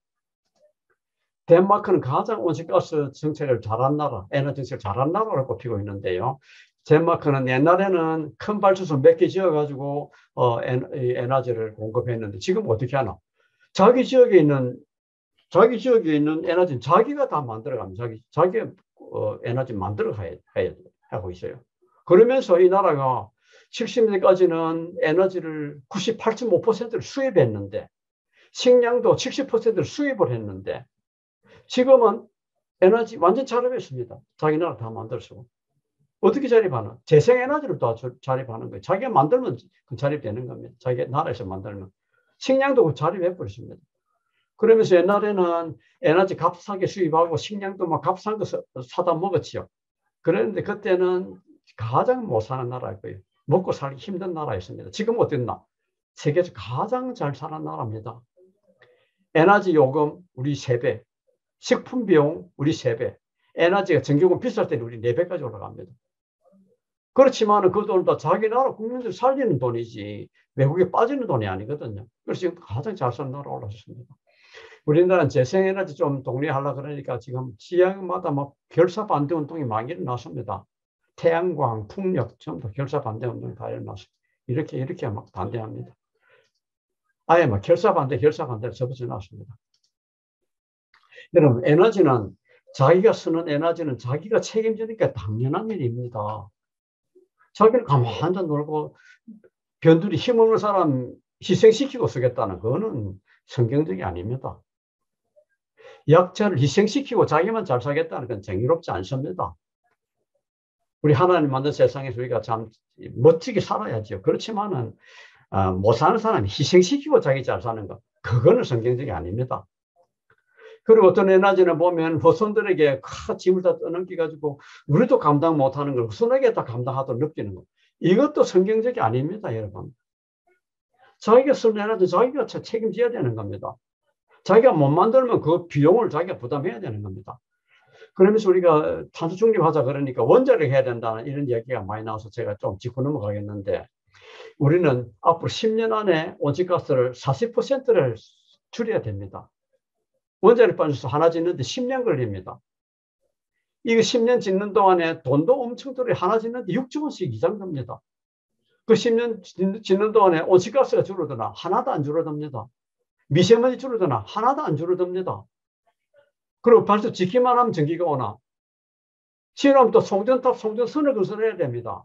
덴마크는 가장 온실가스 정책을 잘한 나라, 에너지 정책을 잘한 나라로 꼽히고 있는데요. 덴마크는 옛날에는 큰 발전소 몇 개 지어가지고 에너지를 공급했는데 지금 어떻게 하나? 자기 지역에 있는 에너지는 자기가 다 만들어갑니다. 자기 에너지 만들어 하고 있어요. 그러면서 이 나라가 70년대까지는 에너지를 98.5%를 수입했는데 식량도 70%를 수입을 했는데 지금은 에너지 완전 자립했습니다. 자기 나라 다 만들 수고. 어떻게 자립하나? 재생에너지를 다 자립하는 거예요. 자기가 만들면 자립되는 겁니다. 자기 나라에서 만들면. 식량도 자립해버렸습니다. 그러면서 옛날에는 에너지 값싸게 수입하고 식량도 막 값싼 거 사다 먹었지요. 그런데 그때는 가장 못 사는 나라였고요. 먹고 살기 힘든 나라였습니다. 지금 어땠나? 세계에서 가장 잘 사는 나라입니다. 에너지 요금 우리 3배, 식품 비용 우리 3배, 에너지가 전기요금 비쌀 때는 우리 4배까지 올라갑니다. 그렇지만 그 돈은 다 자기 나라 국민들 살리는 돈이지 외국에 빠지는 돈이 아니거든요. 그래서 지금 가장 잘 사는 나라 올라섰습니다. 우리나라는 재생에너지 좀 독려하려고 그러니까 지금 지역마다 막 결사 반대 운동이 많이 일어났습니다. 태양광, 풍력 전부 결사 반대 운동이 다 일어났어요. 이렇게 막 반대합니다. 아예 막 결사 반대를 접어져 놨습니다. 여러분, 에너지는 자기가 쓰는 에너지는 자기가 책임지니까 당연한 일입니다. 자기는 가만히 놀고 변두리 힘없는 사람 희생시키고 쓰겠다는 그거는 성경적이 아닙니다. 약자를 희생시키고 자기만 잘 살겠다는 건 정의롭지 않습니다. 우리 하나님 만든 세상에서 우리가 참 멋지게 살아야죠. 그렇지만은 못 사는 사람이 희생시키고 자기 잘 사는 것 그거는 성경적이 아닙니다. 그리고 어떤 에너지는 보면 후손들에게 짐을 다 떠넘겨가지고 우리도 감당 못하는 걸 후손에게 다 감당하도록 느끼는 것. 이것도 성경적이 아닙니다, 여러분. 자기가 쓰는 에너지 자기가 책임져야 되는 겁니다. 자기가 못 만들면 그 비용을 자기가 부담해야 되는 겁니다. 그러면서 우리가 탄소 중립하자 그러니까 원자력 해야 된다는 이런 얘기가 많이 나와서 제가 좀 짚고 넘어가겠는데 우리는 앞으로 10년 안에 온실가스를 40%를 줄여야 됩니다. 원자력 발전소 하나 짓는데 10년 걸립니다. 이거 10년 짓는 동안에 돈도 엄청 들어요. 하나 짓는데 6조 원씩 이상 듭니다. 그 10년 짓는 동안에 온실가스가 줄어드나 하나도 안 줄어듭니다. 미세먼지 줄어드나 하나도 안 줄어듭니다. 그리고 발전 짓기만 하면 전기가 오나. 지금 또 송전탑, 송전선을 건설해야 됩니다.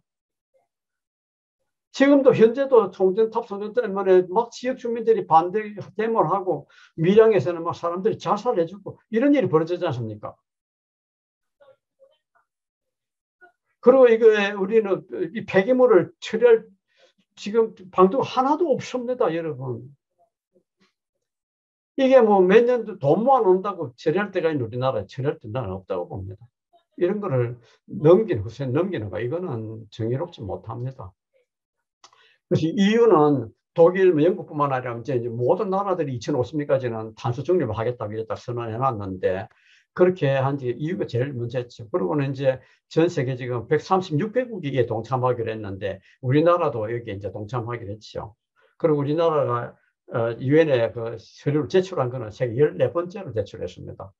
지금도 현재도 송전탑, 송전 때문에 막 지역 주민들이 반대 데모를 하고 밀양에서는 막 사람들이 자살해주고 이런 일이 벌어지지 않습니까? 그리고 이거에 우리는 이 폐기물을 처리할 지금 방도가 하나도 없습니다, 여러분. 이게 뭐 몇 년도 돈 모아놓는다고 처리할 때가 있는 우리나라에 처리할 때는 없다고 봅니다. 이런 거를 후세 넘기는 거 이거는 정의롭지 못합니다. 그래서 이유는 독일, 영국뿐만 아니라 이제 모든 나라들이 2050년까지는 탄소 중립을 하겠다고 이랬다 선언해놨는데 그렇게 한 이유가 제일 문제죠. 그리고는 이제 전 세계 지금 136개국이 동참하기로 했는데 우리나라도 여기 이제 동참하기로 했죠. 그리고 우리나라가 유엔에 그 서류를 제출한 거는 세계 14번째로 제출했습니다.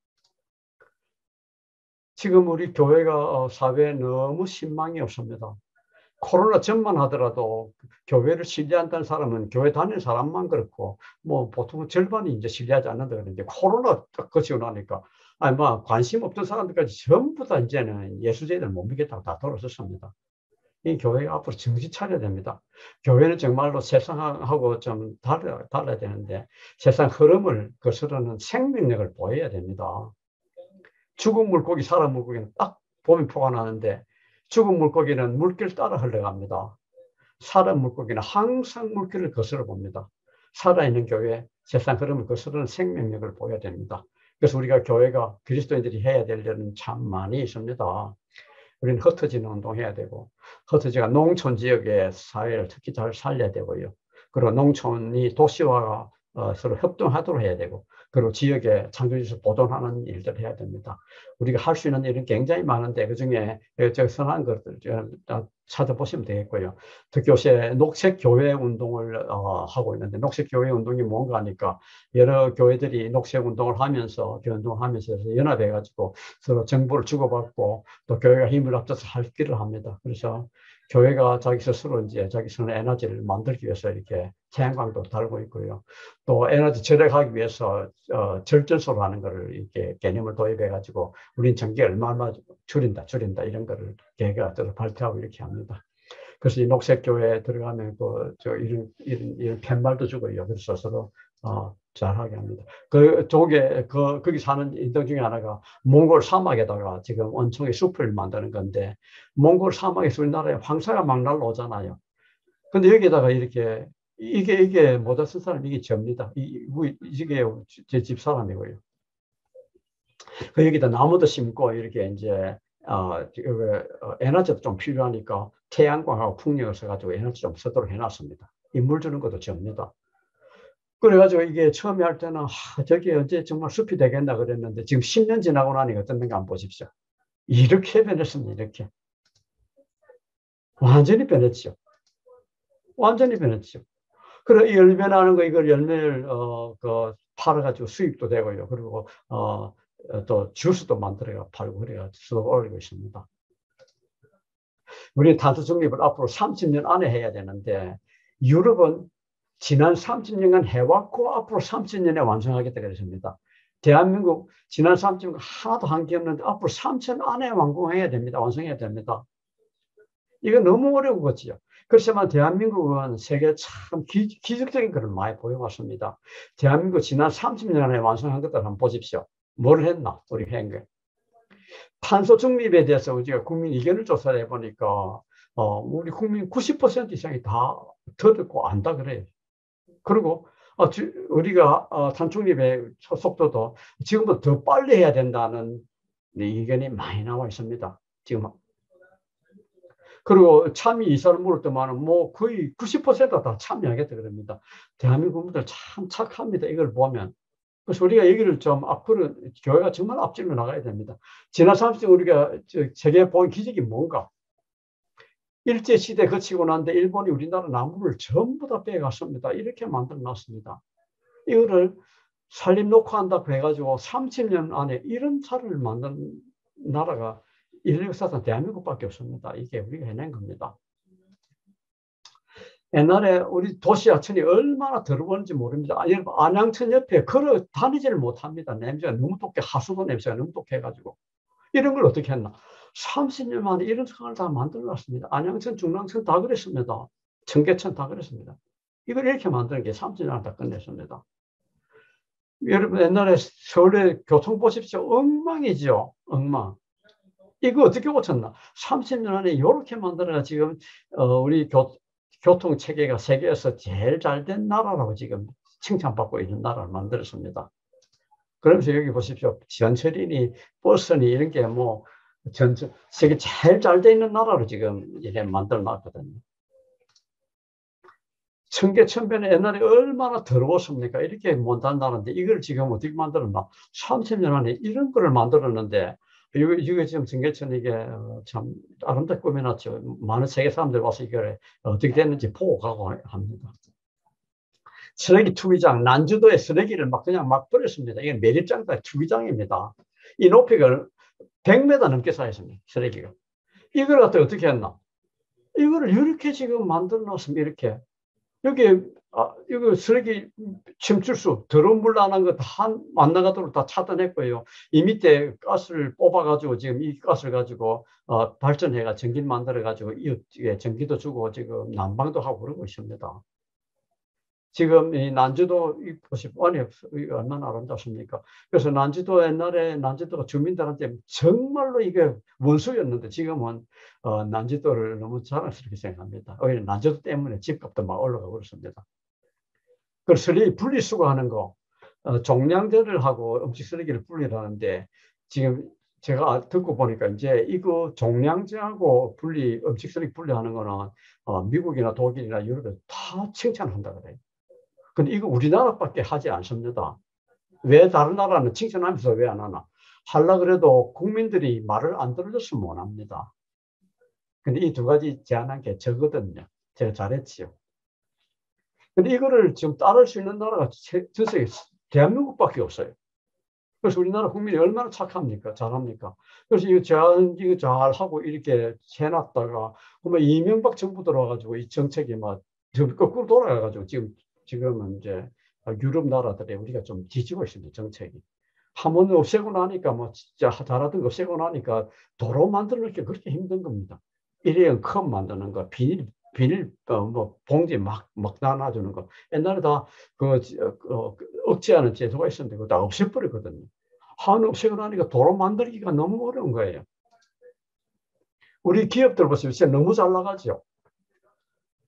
지금 우리 교회가 사회에 너무 신망이 없습니다. 코로나 전만 하더라도 교회를 신뢰한다는 사람은 교회 다니는 사람만 그렇고 뭐 보통 절반이 이제 신뢰하지 않는다 그러는데 코로나 딱 거치고 나니까 관심 없던 사람들까지 전부 다 이제는 예수제들 못 믿겠다고 다 돌아섰습니다. 이 교회가 앞으로 정신 차려야 됩니다. 교회는 정말로 세상하고 좀 달라야 되는데 세상 흐름을 거스르는 생명력을 보여야 됩니다. 죽은 물고기, 살아있는 물고기는 딱 봄이 포가 나는데 죽은 물고기는 물길 따라 흘러갑니다. 살아있는 물고기는 항상 물길을 거스러 봅니다. 살아있는 교회, 세상 흐름을 거스르는 생명력을 보여야 됩니다. 그래서 우리가 교회가 그리스도인들이 해야 될 일은 참 많이 있습니다. 우리는 흩어지는 운동해야 되고, 흩어지가 농촌 지역의 사회를 특히 잘 살려야 되고요. 그리고 농촌이 도시화가 서로 협동하도록 해야 되고, 그리고 지역의 창조지수 보존하는 일들을 해야 됩니다. 우리가 할 수 있는 일은 굉장히 많은데 그중에 선한 것들 찾아보시면 되겠고요. 특히 요새 녹색교회 운동을 하고 있는데 녹색교회 운동이 뭔가 하니까 여러 교회들이 녹색운동을 하면서 교회운동을 하면서 연합해가지고 서로 정보를 주고받고 또 교회가 힘을 합쳐서 할 길을 합니다. 그래서 교회가 자기 스스로 에너지를 만들기 위해서 이렇게 태양광도 달고 있고요. 또 에너지 절약하기 위해서 절전소를 하는 거를 이렇게 개념을 도입해가지고 우린 전기 얼마나 줄인다 이런 거를 계획을 발표하고 이렇게 합니다. 그래서 이 녹색교회에 들어가면 이런 팻말도 주고요. 그래서 서로 잘하게 합니다. 거기 사는 인들 중에 하나가 몽골 사막에다가 지금 원청의 숲을 만드는 건데 몽골 사막에서 우리나라에 황사가 막 날라오잖아요. 근데 여기다가 이렇게 이게 모자 쓴 사람 이게 접니다. 이게 제 집 사람이고요. 그 여기다 나무도 심고 이렇게 이제 에너지도 좀 필요하니까 태양광하고 풍력을 써가지고 에너지 좀 쓰도록 해놨습니다. 물 주는 것도 접니다. 그래가지고 이게 처음에 할 때는 저게 언제 정말 숲이 되겠나 그랬는데 지금 10년 지나고 나니 어떤가 한번 보십시오. 이렇게 변했습니다. 이렇게 완전히 변했죠. 완전히 변했죠. 그리고 이 열매나는 거 이걸 열매를 팔아가지고 수입도 되고요. 그리고 또 주스도 만들어가 팔고 그래가지고 올리고 있습니다. 우리는 탄소 중립을 앞으로 30년 안에 해야 되는데 유럽은 지난 30년간 해왔고 앞으로 30년에 완성하겠다 그랬습니다. 대한민국 지난 30년 하나도 한 게 없는데 앞으로 3년 안에 완공해야 됩니다. 완성해야 됩니다. 이거 너무 어려운 거지요. 그렇지만 대한민국은 세계에 참 기적적인 것을 많이 보여왔습니다. 대한민국 지난 30년 안에 완성한 것들 한번 보십시오. 뭘 했나? 우리 한 게. 탄소 중립에 대해서 우리가 국민 의견을 조사를 해보니까 우리 국민 90% 이상이 다 듣고 안다 그래요. 그리고 우리가 탄소 중립의 속도도 지금보다 더 빨리 해야 된다는 의견이 많이 나와 있습니다. 지금. 그리고 참여 이사를 물을 때만은 뭐 거의 90%가 다 참여하겠다 그럽니다. 대한민국 분들 참 착합니다. 이걸 보면. 그래서 우리가 여기를 좀 앞으로 교회가 정말 앞질러 나가야 됩니다. 지난 30년 우리가 세계에 본 기적이 뭔가? 일제시대 거치고 난데 일본이 우리나라 나무를 전부 다 빼갔습니다. 이렇게 만들어 놨습니다. 이거를 살림 녹화한다고 해가지고 30년 안에 이런 차를 만든 나라가 인류 역사상 대한민국밖에 없습니다. 이게 우리가 해낸 겁니다. 옛날에 우리 도시하천이 얼마나 더러웠는지 모릅니다. 안양천 옆에 걸어 다니지를 못합니다. 냄새가 너무 독해, 하수도 냄새가 너무 독해가지고. 이런 걸 어떻게 했나? 30년 만에 이런 상황을 다 만들어놨습니다. 안양천, 중랑천 다 그랬습니다. 청계천 다 그랬습니다. 이걸 이렇게 만드는 게 30년 안에 다 끝냈습니다. 여러분 옛날에 서울에 교통 보십시오. 엉망이죠. 엉망. 이거 어떻게 고쳤나? 30년 안에 이렇게 만들어가 지금 우리 교통 체계가 세계에서 제일 잘 된 나라라고 지금 칭찬받고 있는 나라를 만들었습니다. 그러면서 여기 보십시오. 전철이니 버스니 이런 게 뭐 세계 제일 잘 돼 있는 나라로 지금 이래 만들어 놨거든요. 청계천변에 옛날에 얼마나 더러웠습니까? 이렇게 못한 나라인데 이걸 지금 어떻게 만들었나? 30년 안에 이런 거를 만들었는데 이거 지금 청계천 이게 참 아름답게 꾸며놨죠. 많은 세계 사람들 와서 이걸 어떻게 됐는지 보고 가고 합니다. 쓰레기 투기장, 난주도에 쓰레기를 그냥 막 버렸습니다. 이게 매립장다 투기장입니다. 이 높이가 100m 넘게 쌓였습니다. 쓰레기가. 이걸 갖다 어떻게 했나? 이거를 이렇게 지금 만들어 놨습니다. 이렇게. 여기 이거 쓰레기 침출수 더러운 물 나는 거 다 안 나가도록 다 차단했고요. 이 밑에 가스를 뽑아가지고 지금 이 가스를 가지고 발전해가 전기를 만들어가지고 이웃에 전기도 주고 지금 난방도 하고 그러고 있습니다. 지금 이 난지도 보시고 아니 얼마나 아름답습니까? 그래서 난지도 옛날에 난지도가 주민들한테 정말로 이게 원수였는데 지금은 난지도를 너무 자랑스럽게 생각합니다. 오히려 난지도 때문에 집값도 막 올라가고 그렇습니다. 그 쓰레기 분리수거하는 거 종량제를 하고 음식 쓰레기를 분리하는데 지금 제가 듣고 보니까 이제 이거 종량제하고 음식 쓰레기 분리하는 거는 미국이나 독일이나 유럽에 다 칭찬한다 그래요. 근데 이거 우리나라밖에 하지 않습니다. 왜 다른 나라는 칭찬하면서 왜 안 하나? 하려고 그래도 국민들이 말을 안 들어줬으면 못 합니다. 근데 이 두 가지 제안한 게 저거든요. 제가 잘했지요. 근데 이거를 지금 따를 수 있는 나라가 전 세계 대한민국밖에 없어요. 그래서 우리나라 국민이 얼마나 착합니까? 잘합니까? 그래서 이거 잘하고 이렇게 해놨다가 그러면 이명박 정부 들어와가지고 이 정책이 막 거꾸로 돌아가가지고 지금은 이제 유럽 나라들에 우리가 좀 뒤지고 있습니다. 정책이. 한 번 없애고 나니까 뭐 진짜 잘하던 거 없애고 나니까 도로 만드는 게 그렇게 힘든 겁니다. 일회용 컵 만드는 거, 비닐 뭐 봉지 막 나눠주는 거. 옛날에 다 억제하는 제도가 있었는데 그거 다 없애버리거든요. 한 없애고 나니까 도로 만들기가 너무 어려운 거예요. 우리 기업들 보시면 진짜 너무 잘 나가죠.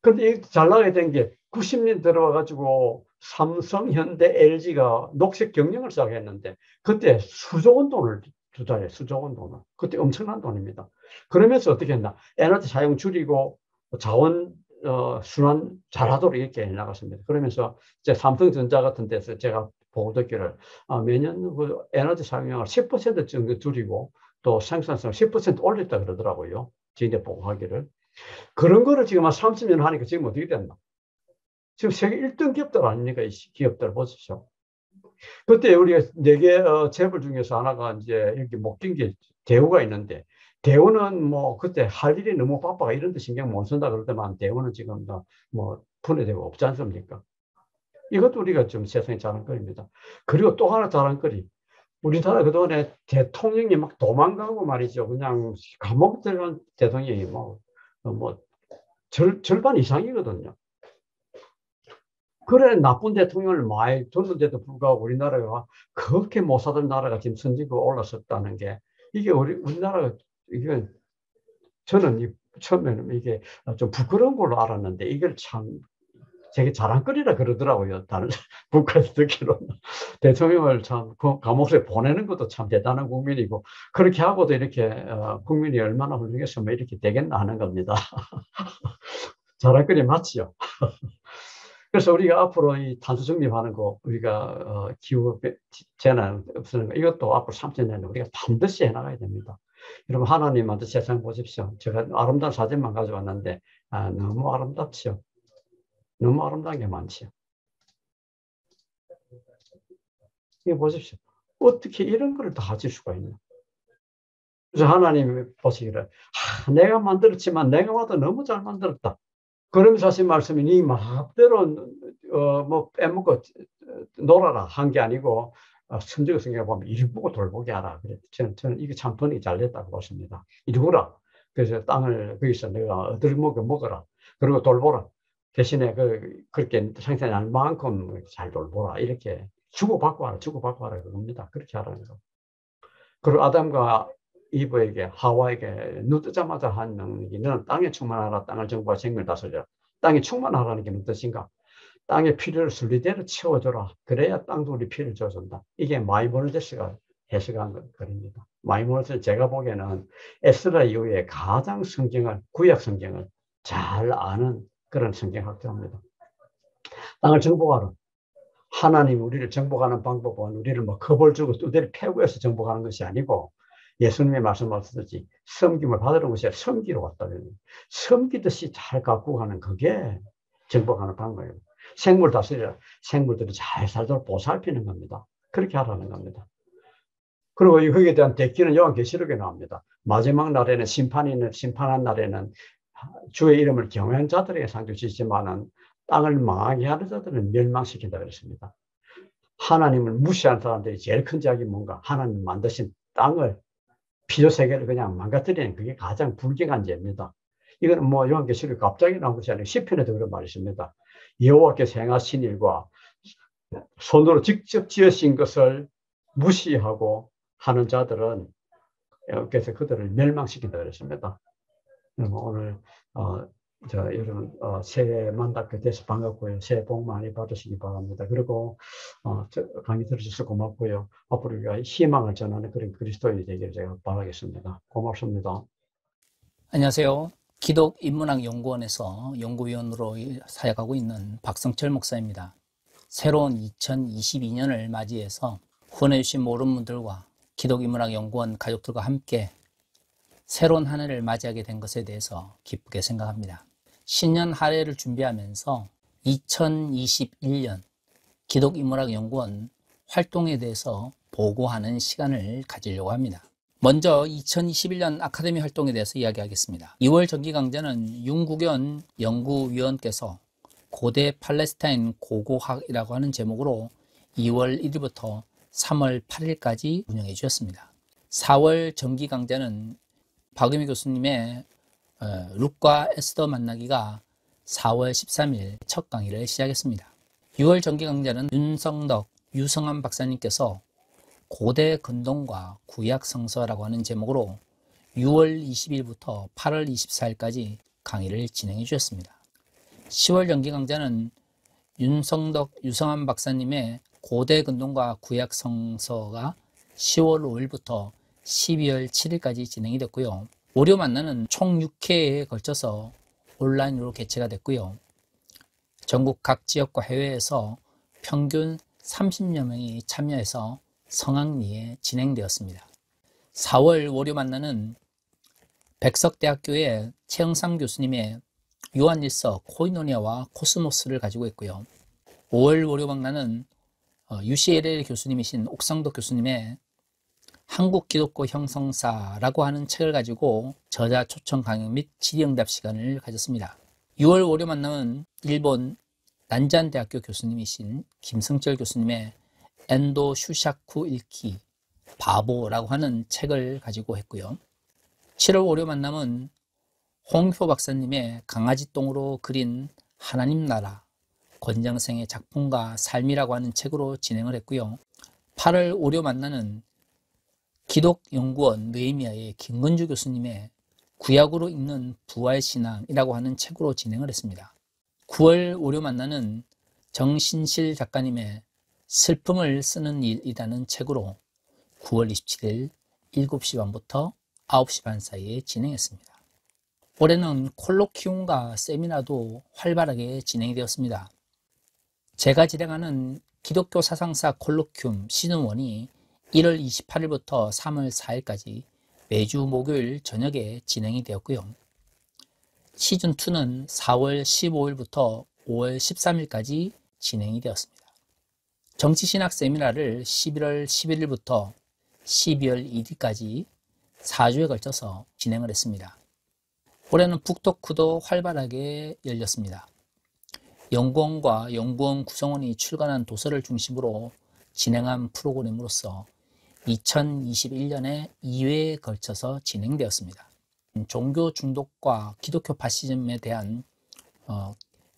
근데 잘 나가게 된 게 90년 들어와가지고 삼성, 현대, LG가 녹색 경영을 시작했는데 그때 수조 원 돈을 투자해, 수조 원 돈을. 그때 엄청난 돈입니다. 그러면서 어떻게 했나? 에너지 사용 줄이고 자원 순환 잘하도록 이렇게 해나갔습니다. 그러면서 이제 삼성전자 같은 데서 제가 보고 듣기를 매년 그 에너지 사용량을 10% 정도 줄이고 또 생산성 10% 올렸다 그러더라고요. 지인들 보고 하기를. 그런 거를 지금 한 30년 하니까 지금 어떻게 됐나? 지금 세계 1등 기업들 아닙니까? 이 기업들 보십시오. 그때 우리가 4개 재벌 중에서 하나가 이제 이렇게 묶인 게 대우가 있는데, 대우는 뭐 그때 할 일이 너무 바빠가 이런 데 신경 못 쓴다 그러더만 대우는 지금 뭐 분해되고 없지 않습니까? 이것도 우리가 좀 세상에 자랑거리입니다. 그리고 또 하나 자랑거리. 우리나라 그동안에 대통령이 막 도망가고 말이죠. 그냥 감옥 들어간 대통령이 뭐 절반 이상이거든요. 그래 나쁜 대통령을 많이 뒀는데도 불구하고 우리나라가 그렇게 못 사던 나라가 지금 선진국 올라섰다는 게 이게 우리나라가 이게 저는 처음에는 이게 좀 부끄러운 걸로 알았는데 이걸 참 되게 자랑거리라 그러더라고요. 다른 국가에서 듣기로는. 대통령을 참 감옥에 보내는 것도 참 대단한 국민이고 그렇게 하고도 이렇게 국민이 얼마나 훌륭했으면 이렇게 되겠나 하는 겁니다. 자랑거리 맞지요? 그래서 우리가 앞으로 이 탄소 중립하는 거, 우리가 기후 재난 없애는 거, 이것도 앞으로 30년에 우리가 반드시 해나가야 됩니다. 여러분 하나님한테 세상 보십시오. 제가 아름다운 사진만 가져왔는데 너무 아름답지요. 너무 아름다운 게 많지요. 이거 보십시오. 어떻게 이런 걸 다 가질 수가 있나? 그래서 하나님이 보시기를 내가 만들었지만 내가 봐도 너무 잘 만들었다. 그러면서 하신 말씀이 네 마음대로 뭐 빼먹고 놀아라 한 게 아니고 성경 성경에 보면 일보고 돌보게 하라. 저는 이게 참 번역이 잘 됐다고 봤습니다. 일구라. 그래서 땅을 거기서 내가 얻을 먹어라. 그리고 돌보라. 대신에 그렇게 생산할 만큼 잘 돌보라. 이렇게 주고받고 하라. 그겁니다. 그렇게 하라는 거. 그리고 아담과 이브에게 하와에게 눈 뜨자마자 한 명이 너는 땅에 충만하라. 땅을 정복하라. 생명을 다스려라. 땅에 충만하라는 게 무슨 뜻인가? 땅의 필요를 순리대로 채워줘라. 그래야 땅도 우리 필요를 줘준다. 이게 마이모니데스가 해석한 글입니다. 마이모니데스 제가 보기에는 에스라 이후에 가장 구약 성경을 잘 아는 그런 성경학자입니다. 땅을 정복하라. 하나님 우리를 정복하는 방법은 우리를 뭐 겁을 주고 두대를 패고 해서 정복하는 것이 아니고 예수님의 말씀하셨듯이 섬김을 받으러 것이 아니라 섬기러 왔다. 섬기듯이 잘 갖고 가는 그게 정복하는 방법이에요. 생물 다스리라. 생물들이 잘 살도록 보살피는 겁니다. 그렇게 하라는 겁니다. 그리고 거기에 대한 대기는 요한계시록에 나옵니다. 마지막 날에는 심판한 날에는 주의 이름을 경외한 자들에게 상 주시지만은 땅을 망하게 하는 자들은 멸망시킨다 그랬습니다. 하나님을 무시하는 사람들이 제일 큰 죄악이 뭔가? 하나님 만드신 땅을, 피조세계를 그냥 망가뜨리는 그게 가장 불경한 죄입니다. 이거는 뭐 요한계시록에 갑자기 나온 것이 아니고 시편에도 그런 말이 있습니다. 여호와께서 행하신 일과 손으로 직접 지으신 것을 무시하고 하는 자들은 그래서 그들을 멸망시킨다 그랬습니다. 오늘 여러분 새해 만나게 돼서 반갑고요. 새해 복 많이 받으시기 바랍니다. 그리고 강의 들어주셔서 고맙고요. 앞으로 우리가 희망을 전하는 그런 그리스도인이 되기를 제가 바라겠습니다. 고맙습니다. 안녕하세요. 기독인문학연구원에서 연구위원으로 사역하고 있는 박성철 목사입니다. 새로운 2022년을 맞이해서 후원해주신 모든 분들과 기독인문학연구원 가족들과 함께 새로운 한 해를 맞이하게 된 것에 대해서 기쁘게 생각합니다. 신년 할애를 준비하면서 2021년 기독인문학연구원 활동에 대해서 보고하는 시간을 가지려고 합니다. 먼저 2021년 아카데미 활동에 대해서 이야기하겠습니다. 2월 정기강좌는 윤국연 연구위원께서 고대 팔레스타인 고고학이라고 하는 제목으로 2월 1일부터 3월 8일까지 운영해 주셨습니다. 4월 정기강좌는 박유미 교수님의 룻과 에스더 만나기가 4월 13일 첫 강의를 시작했습니다. 6월 정기강좌는 윤성덕, 유성환 박사님께서 고대 근동과 구약 성서라고 하는 제목으로 6월 20일부터 8월 24일까지 강의를 진행해 주셨습니다. 10월 정기강좌는 윤성덕, 유성환 박사님의 고대 근동과 구약 성서가 10월 5일부터 12월 7일까지 진행이 됐고요. 월요 만나는 총 6회에 걸쳐서 온라인으로 개최가 됐고요. 전국 각 지역과 해외에서 평균 30여 명이 참여해서 성황리에 진행되었습니다. 4월 월요 만나는 백석대학교의 최영삼 교수님의 요한일서 코이노니아와 코스모스를 가지고 있고요. 5월 월요 만나는 UCLA 교수님이신 옥상덕 교수님의 한국 기독교 형성사라고 하는 책을 가지고 저자 초청 강의 및 질의응답 시간을 가졌습니다. 6월 월요 만남은 일본 난잔대학교 교수님이신 김승철 교수님의 엔도 슈샤쿠 읽기 바보라고 하는 책을 가지고 했고요. 7월 월요 만남은 홍효 박사님의 강아지똥으로 그린 하나님 나라 권정생의 작품과 삶이라고 하는 책으로 진행을 했고요. 8월 월요 만나는 기독연구원 느헤미야의 김건주 교수님의 구약으로 읽는 부활신앙이라고 하는 책으로 진행을 했습니다. 9월 월요 만나는 정신실 작가님의 슬픔을 쓰는 일이라는 책으로 9월 27일 7시 반부터 9시 반 사이에 진행했습니다. 올해는 콜로키움과 세미나도 활발하게 진행이 되었습니다. 제가 진행하는 기독교 사상사 콜로키움 시즌1이 1월 28일부터 3월 4일까지 매주 목요일 저녁에 진행이 되었고요. 시즌2는 4월 15일부터 5월 13일까지 진행이 되었습니다. 정치신학 세미나를 11월 11일부터 12월 1일까지 4주에 걸쳐서 진행을 했습니다. 올해는 북토크도 활발하게 열렸습니다. 연구원과 연구원 구성원이 출간한 도서를 중심으로 진행한 프로그램으로서 2021년에 2회에 걸쳐서 진행되었습니다. 종교 중독과 기독교 파시즘에 대한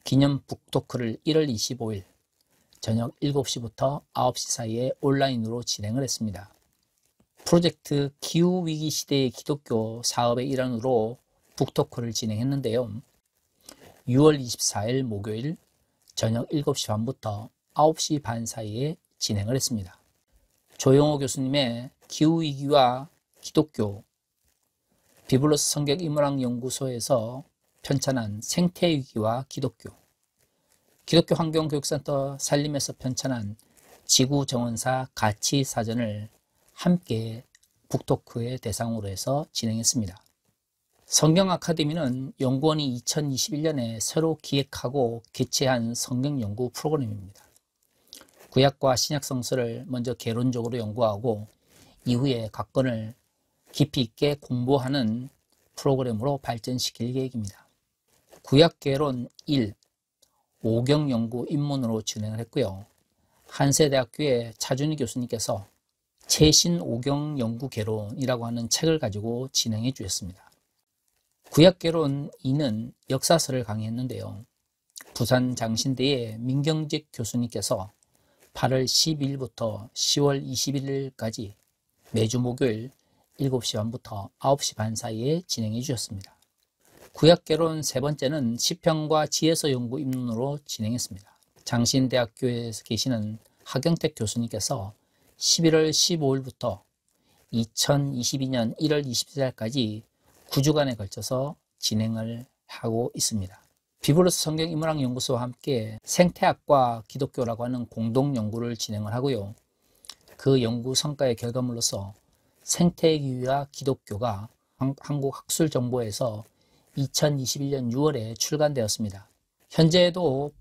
기념 북토크를 1월 25일 저녁 7시부터 9시 사이에 온라인으로 진행을 했습니다. 프로젝트 기후위기 시대의 기독교 사업의 일환으로 북토크를 진행했는데요. 6월 24일 목요일 저녁 7시 반부터 9시 반 사이에 진행을 했습니다. 조영호 교수님의 기후위기와 기독교 비블로스 성경인문학연구소에서 편찬한 생태위기와 기독교 기독교 환경교육센터 살림에서 편찬한 지구정원사 가치사전을 함께 북토크의 대상으로 해서 진행했습니다. 성경아카데미는 연구원이 2021년에 새로 기획하고 개최한 성경연구 프로그램입니다. 구약과 신약 성서를 먼저 개론적으로 연구하고 이후에 각 권을 깊이 있게 공부하는 프로그램으로 발전시킬 계획입니다. 구약 개론 1, 오경 연구 입문으로 진행을 했고요. 한세대학교의 차준희 교수님께서 최신 오경 연구 개론이라고 하는 책을 가지고 진행해 주셨습니다. 구약개론 2는 역사서를 강의했는데요. 부산 장신대의 민경직 교수님께서 8월 12일부터 10월 21일까지 매주 목요일 7시 반부터 9시 반 사이에 진행해 주셨습니다. 구약개론 세 번째는 시편과 지혜서 연구 입문으로 진행했습니다. 장신대학교에서 계시는 하경택 교수님께서 11월 15일부터 2022년 1월 24일까지 9주간에 걸쳐서 진행을 하고 있습니다. 비블로스 성경 인문학 연구소와 함께 생태학과 기독교라고 하는 공동 연구를 진행을 하고요. 그 연구 성과의 결과물로서 생태기와 기독교가 한국학술정보에서 2021년 6월에 출간되었습니다. 현재도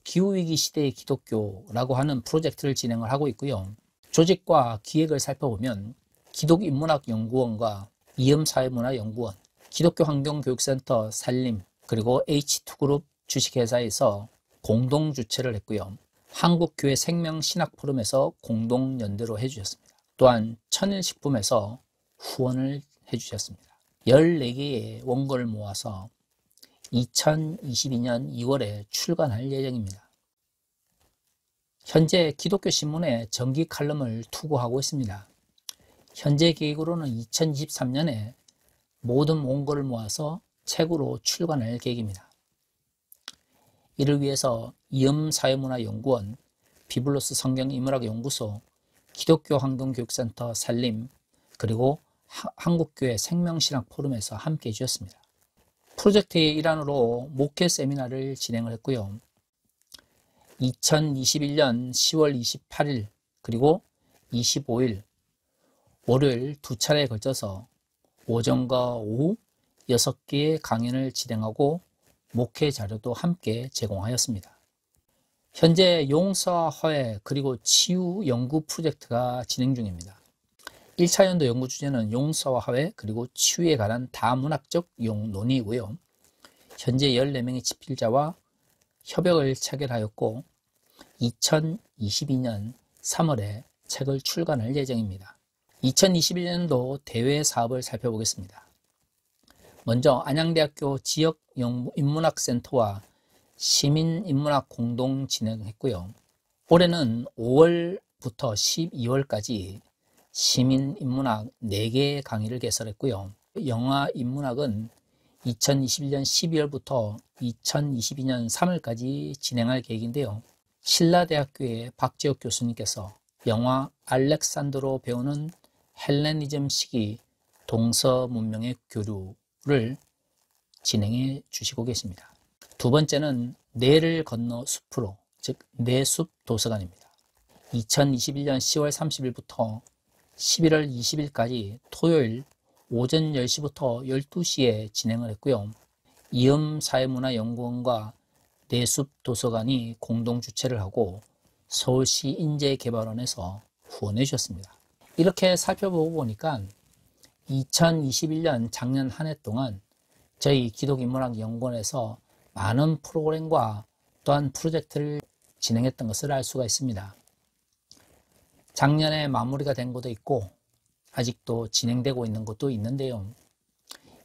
기후위기 시대의 기독교라고 하는 프로젝트를 진행을 하고 있고요. 조직과 기획을 살펴보면 기독인문학연구원과 이음사회문화연구원, 기독교환경교육센터 산림, 그리고 H2그룹 주식회사에서 공동 주최를 했고요. 한국교회 생명신학포럼에서 공동 연대로 해주셨습니다. 또한 천일식품에서 후원을 해주셨습니다. 14개의 원고를 모아서 2022년 2월에 출간할 예정입니다. 현재 기독교 신문에 정기 칼럼을 투고하고 있습니다. 현재 계획으로는 2023년에 모든 원고를 모아서 책으로 출간할 계획입니다. 이를 위해서 이음사회문화연구원, 비블로스 성경인문학연구소, 기독교환경교육센터 산림, 그리고 한국교회 생명신학포럼에서 함께 해주셨습니다. 프로젝트의 일환으로 목회 세미나를 진행을 했고요. 2021년 10월 28일 그리고 25일 월요일 두 차례에 걸쳐서 오전과 오후 6개의 강연을 진행하고 목회 자료도 함께 제공하였습니다. 현재 용서와 화해 그리고 치유 연구 프로젝트가 진행 중입니다. 1차 연도 연구 주제는 용서와 화해 그리고 치유에 관한 다문학적 논의이고요. 현재 14명의 집필자와 협약을 체결하였고 2022년 3월에 책을 출간할 예정입니다. 2021년도 대외 사업을 살펴보겠습니다. 먼저 안양대학교 지역인문학센터와 시민인문학 공동 진행했고요. 올해는 5월부터 12월까지 시민인문학 4개의 강의를 개설했고요. 영화인문학은 2021년 12월부터 2022년 3월까지 진행할 계획인데요. 신라대학교의 박재욱 교수님께서 영화 알렉산드로 배우는 헬레니즘 시기 동서 문명의 교류를 진행해 주시고 계십니다. 두 번째는 내를 건너 숲으로, 즉 내숲 도서관입니다. 2021년 10월 30일부터 11월 20일까지 토요일 오전 10시부터 12시에 진행을 했고요. 이음사회문화연구원과 내숲 도서관이 공동 주최를 하고 서울시 인재개발원에서 후원해 주셨습니다. 이렇게 살펴보고 보니까 2021년 작년 한 해 동안 저희 기독인문학연구원에서 많은 프로그램과 또한 프로젝트를 진행했던 것을 알 수가 있습니다. 작년에 마무리가 된 것도 있고 아직도 진행되고 있는 것도 있는데요.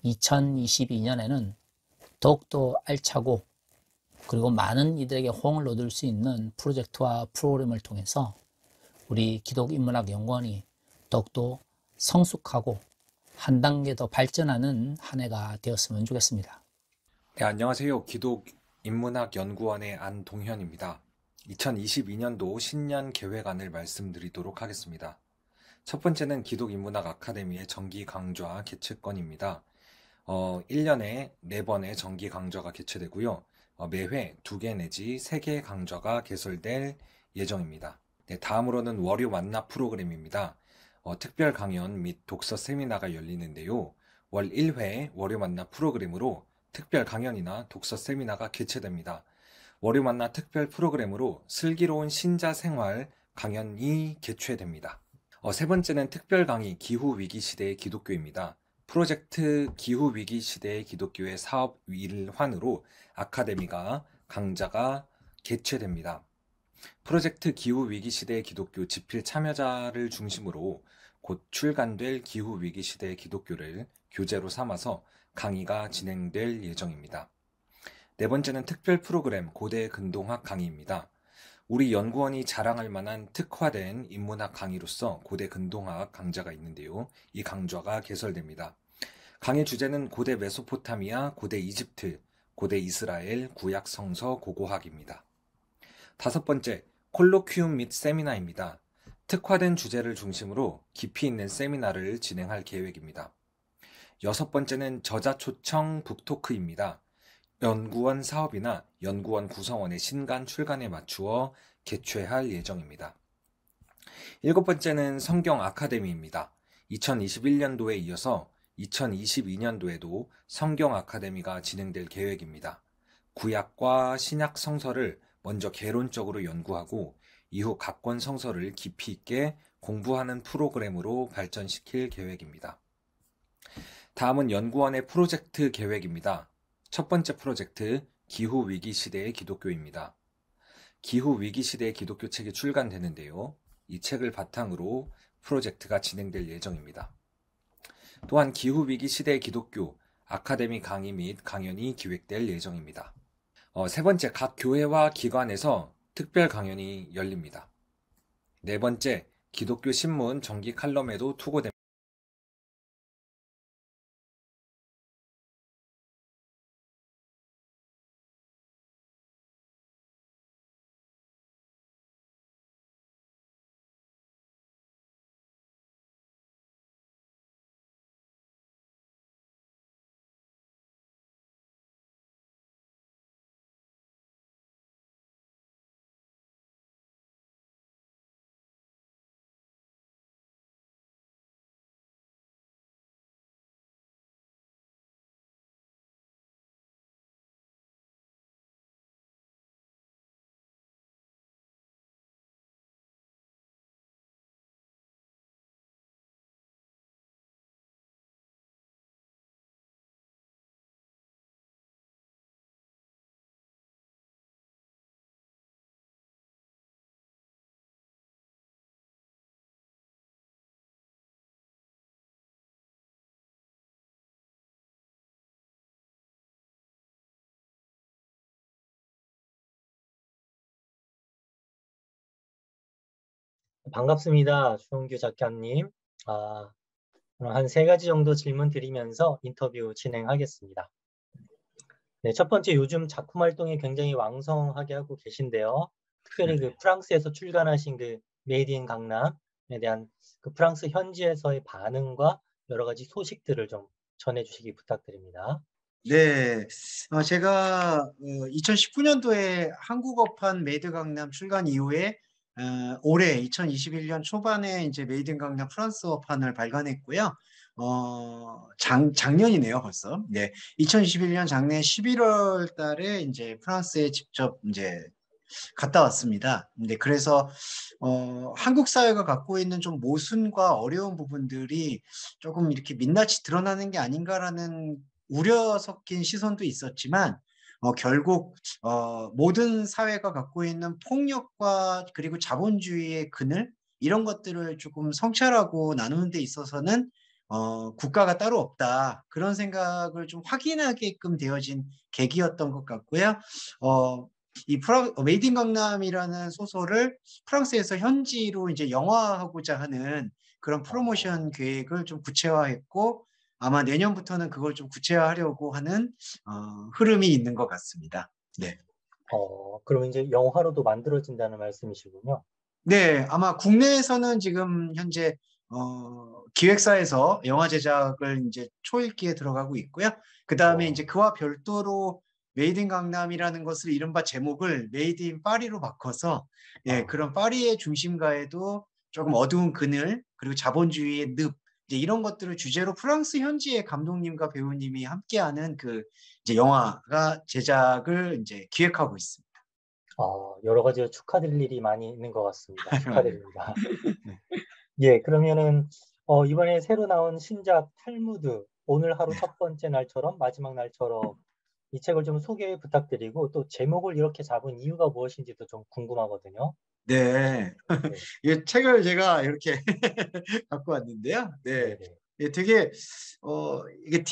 2022년에는 더욱더 알차고 그리고 많은 이들에게 호응을 얻을 수 있는 프로젝트와 프로그램을 통해서 우리 기독인문학연구원이 더욱더 성숙하고 한 단계 더 발전하는 한 해가 되었으면 좋겠습니다. 네, 안녕하세요. 기독인문학연구원의 안동현입니다. 2022년도 신년 계획안을 말씀드리도록 하겠습니다. 첫 번째는 기독인문학 아카데미의 정기 강좌 개최건입니다. 1년에 4번의 정기 강좌가 개최되고요. 매회 2개 내지 3개의 강좌가 개설될 예정입니다. 네, 다음으로는 월요 만나 프로그램입니다. 특별 강연 및 독서 세미나가 열리는데요. 월 1회 월요 만나 프로그램으로 특별 강연이나 독서 세미나가 개최됩니다. 월요 만나 특별 프로그램으로 슬기로운 신자 생활 강연이 개최됩니다. 세 번째는 특별 강의 기후위기 시대의 기독교입니다. 프로젝트 기후위기 시대의 기독교의 사업 일환으로 아카데미가 강좌가 개최됩니다. 프로젝트 기후위기시대의 기독교 집필 참여자를 중심으로 곧 출간될 기후위기시대의 기독교를 교재로 삼아서 강의가 진행될 예정입니다. 네 번째는 특별 프로그램 고대 근동학 강의입니다. 우리 연구원이 자랑할 만한 특화된 인문학 강의로서 고대 근동학 강좌가 있는데요. 이 강좌가 개설됩니다. 강의 주제는 고대 메소포타미아, 고대 이집트, 고대 이스라엘, 구약 성서 고고학입니다. 다섯 번째, 콜로퀴움 및 세미나입니다. 특화된 주제를 중심으로 깊이 있는 세미나를 진행할 계획입니다. 여섯 번째는 저자 초청 북토크입니다. 연구원 사업이나 연구원 구성원의 신간 출간에 맞추어 개최할 예정입니다. 일곱 번째는 성경 아카데미입니다. 2021년도에 이어서 2022년도에도 성경 아카데미가 진행될 계획입니다. 구약과 신약 성서를 먼저 개론적으로 연구하고 이후 각권 성서를 깊이 있게 공부하는 프로그램으로 발전시킬 계획입니다. 다음은 연구원의 프로젝트 계획입니다. 첫 번째 프로젝트, 기후위기 시대의 기독교입니다. 기후위기 시대의 기독교 책이 출간되는데요. 이 책을 바탕으로 프로젝트가 진행될 예정입니다. 또한 기후위기 시대의 기독교, 아카데미 강의 및 강연이 기획될 예정입니다. 세 번째, 각 교회와 기관에서 특별 강연이 열립니다. 네 번째, 기독교 신문 정기 칼럼에도 투고됩니다. 반갑습니다. 주홍규 작가님. 한 세 가지 정도 질문 드리면서 인터뷰 진행하겠습니다. 네, 첫 번째, 요즘 작품 활동이 굉장히 왕성하게 하고 계신데요. 특별히 그 프랑스에서 출간하신 그 메이드 인 강남에 대한 그 프랑스 현지에서의 반응과 여러 가지 소식들을 좀 전해주시기 부탁드립니다. 네, 제가 2019년도에 한국어판 메이드 강남 출간 이후에 올해 2021년 초반에 이제 메이드 인 강남 프랑스어판을 발간했고요. 작년이네요, 벌써. 네, 2021년 작년 11월 달에 이제 프랑스에 직접 이제 갔다 왔습니다. 근데 그래서 한국 사회가 갖고 있는 좀 모순과 어려운 부분들이 조금 이렇게 민낯이 드러나는 게 아닌가라는 우려 섞인 시선도 있었지만 결국 모든 사회가 갖고 있는 폭력과 그리고 자본주의의 그늘 이런 것들을 조금 성찰하고 나누는 데 있어서는 국가가 따로 없다 그런 생각을 좀 확인하게끔 되어진 계기였던 것 같고요. 이 메이드 인 강남이라는 소설을 프랑스에서 현지로 이제 영화하고자 하는 그런 프로모션 계획을 좀 구체화했고 아마 내년부터는 그걸 좀 구체화하려고 하는 흐름이 있는 것 같습니다. 네. 그럼 이제 영화로도 만들어진다는 말씀이시군요. 네, 아마 국내에서는 지금 현재 기획사에서 영화 제작을 이제 초읽기에 들어가고 있고요. 그 다음에 이제 그와 별도로 메이드 인 강남이라는 것을 이른바 제목을 메이드 인 파리로 바꿔서 그런 파리의 중심가에도 조금 어두운 그늘 그리고 자본주의의 늪 이제 이런 것들을 주제로 프랑스 현지의 감독님과 배우님이 함께하는 그 이제 영화가 제작을 이제 기획하고 있습니다. 여러 가지 축하드릴 일이 많이 있는 것 같습니다. 축하드립니다. 예, 그러면은 이번에 새로 나온 신작 탈무드 오늘 하루 첫 번째 날처럼 마지막 날처럼 이 책을 좀 소개 부탁드리고 또 제목을 이렇게 잡은 이유가 무엇인지도 좀 궁금하거든요. 네. 네, 이 책을 제가 이렇게 갖고 왔는데요. 네, 네. 네. 예, 되게 이게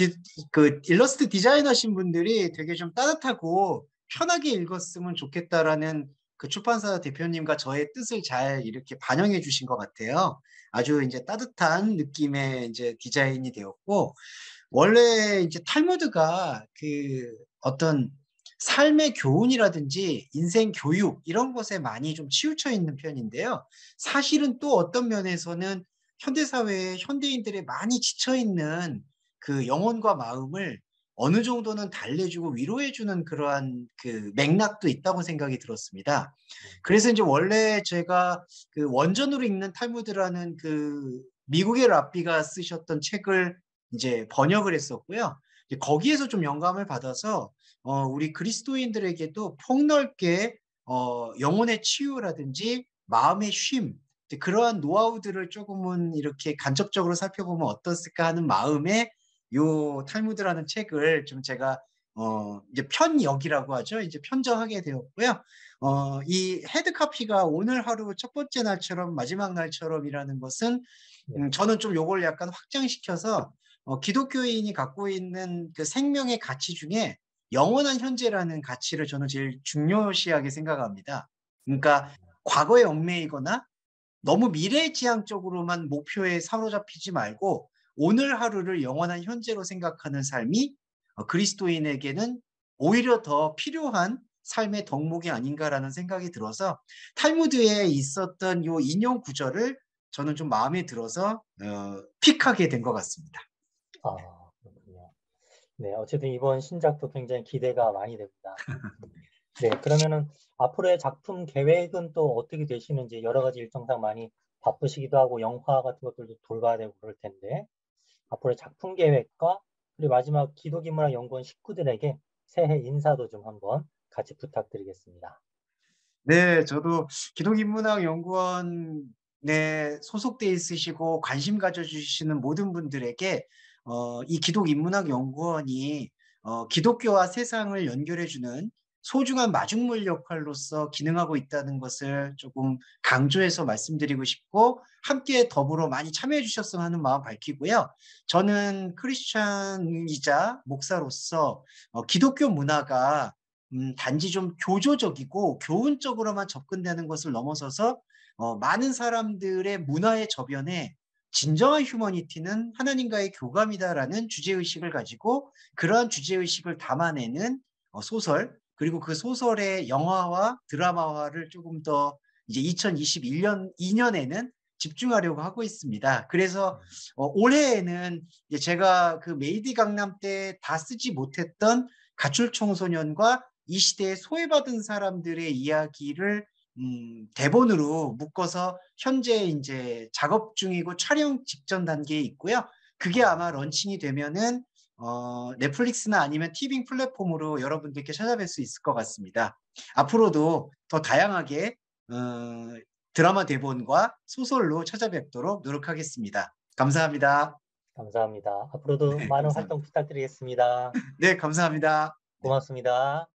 그 일러스트 디자이너신 분들이 되게 좀 따뜻하고 편하게 읽었으면 좋겠다라는 그 출판사 대표님과 저의 뜻을 잘 이렇게 반영해 주신 것 같아요. 아주 이제 따뜻한 느낌의 이제 디자인이 되었고, 원래 이제 탈무드가 그 어떤 삶의 교훈이라든지 인생 교육 이런 것에 많이 좀 치우쳐 있는 편인데요. 사실은 또 어떤 면에서는 현대사회에 현대인들의 많이 지쳐 있는 그 영혼과 마음을 어느 정도는 달래주고 위로해주는 그러한 그 맥락도 있다고 생각이 들었습니다. 그래서 이제 원래 제가 그 원전으로 읽는 탈무드라는 그 미국의 랍비가 쓰셨던 책을 이제 번역을 했었고요. 이제 거기에서 좀 영감을 받아서 우리 그리스도인들에게도 폭넓게 영혼의 치유라든지 마음의 쉼 이제 그러한 노하우들을 조금은 이렇게 간접적으로 살펴보면 어떻을까 하는 마음에 요 탈무드라는 책을 좀 제가 이제 편역이라고 하죠. 이제 편정하게 되었고요. 이 헤드 카피가 오늘 하루 첫 번째 날처럼 마지막 날처럼이라는 것은 저는 좀 요걸 약간 확장시켜서 기독교인이 갖고 있는 그 생명의 가치 중에 영원한 현재라는 가치를 저는 제일 중요시하게 생각합니다. 그러니까 과거에 얽매이거나 너무 미래지향적으로만 목표에 사로잡히지 말고 오늘 하루를 영원한 현재로 생각하는 삶이 그리스도인에게는 오히려 더 필요한 삶의 덕목이 아닌가라는 생각이 들어서 탈무드에 있었던 요 인용 구절을 저는 좀 마음에 들어서 픽하게 된 것 같습니다. 아, 그렇군요. 네, 어쨌든 이번 신작도 굉장히 기대가 많이 됩니다. 네, 그러면은 앞으로의 작품 계획은 또 어떻게 되시는지 여러 가지 일정상 많이 바쁘시기도 하고 영화 같은 것들도 돌봐야 되고 그럴 텐데 앞으로의 작품 계획과 그리고 마지막 기독인문학 연구원 식구들에게 새해 인사도 좀 한번 같이 부탁드리겠습니다. 네, 저도 기독인문학연구원에 소속돼 있으시고 관심 가져주시는 모든 분들에게 이 기독인문학연구원이 기독교와 세상을 연결해주는 소중한 마중물 역할로서 기능하고 있다는 것을 조금 강조해서 말씀드리고 싶고 함께 더불어 많이 참여해 주셨으면 하는 마음 밝히고요. 저는 크리스찬이자 목사로서 기독교 문화가 단지 좀 교조적이고 교훈적으로만 접근되는 것을 넘어서서 많은 사람들의 문화의 저변에 진정한 휴머니티는 하나님과의 교감이다라는 주제의식을 가지고 그러한 주제의식을 담아내는 소설 그리고 그 소설의 영화화 드라마화를 조금 더 이제 2년에는 집중하려고 하고 있습니다. 그래서 올해에는 이제 제가 그 메이디 강남 때 다 쓰지 못했던 가출 청소년과 이 시대에 소외받은 사람들의 이야기를 대본으로 묶어서 현재 이제 작업 중이고 촬영 직전 단계에 있고요. 그게 아마 런칭이 되면은 넷플릭스나 아니면 티빙 플랫폼으로 여러분들께 찾아뵐 수 있을 것 같습니다. 앞으로도 더 다양하게 드라마 대본과 소설로 찾아뵙도록 노력하겠습니다. 감사합니다. 감사합니다. 앞으로도 네, 많은 감사합니다. 활동 부탁드리겠습니다. 네, 감사합니다. 고맙습니다.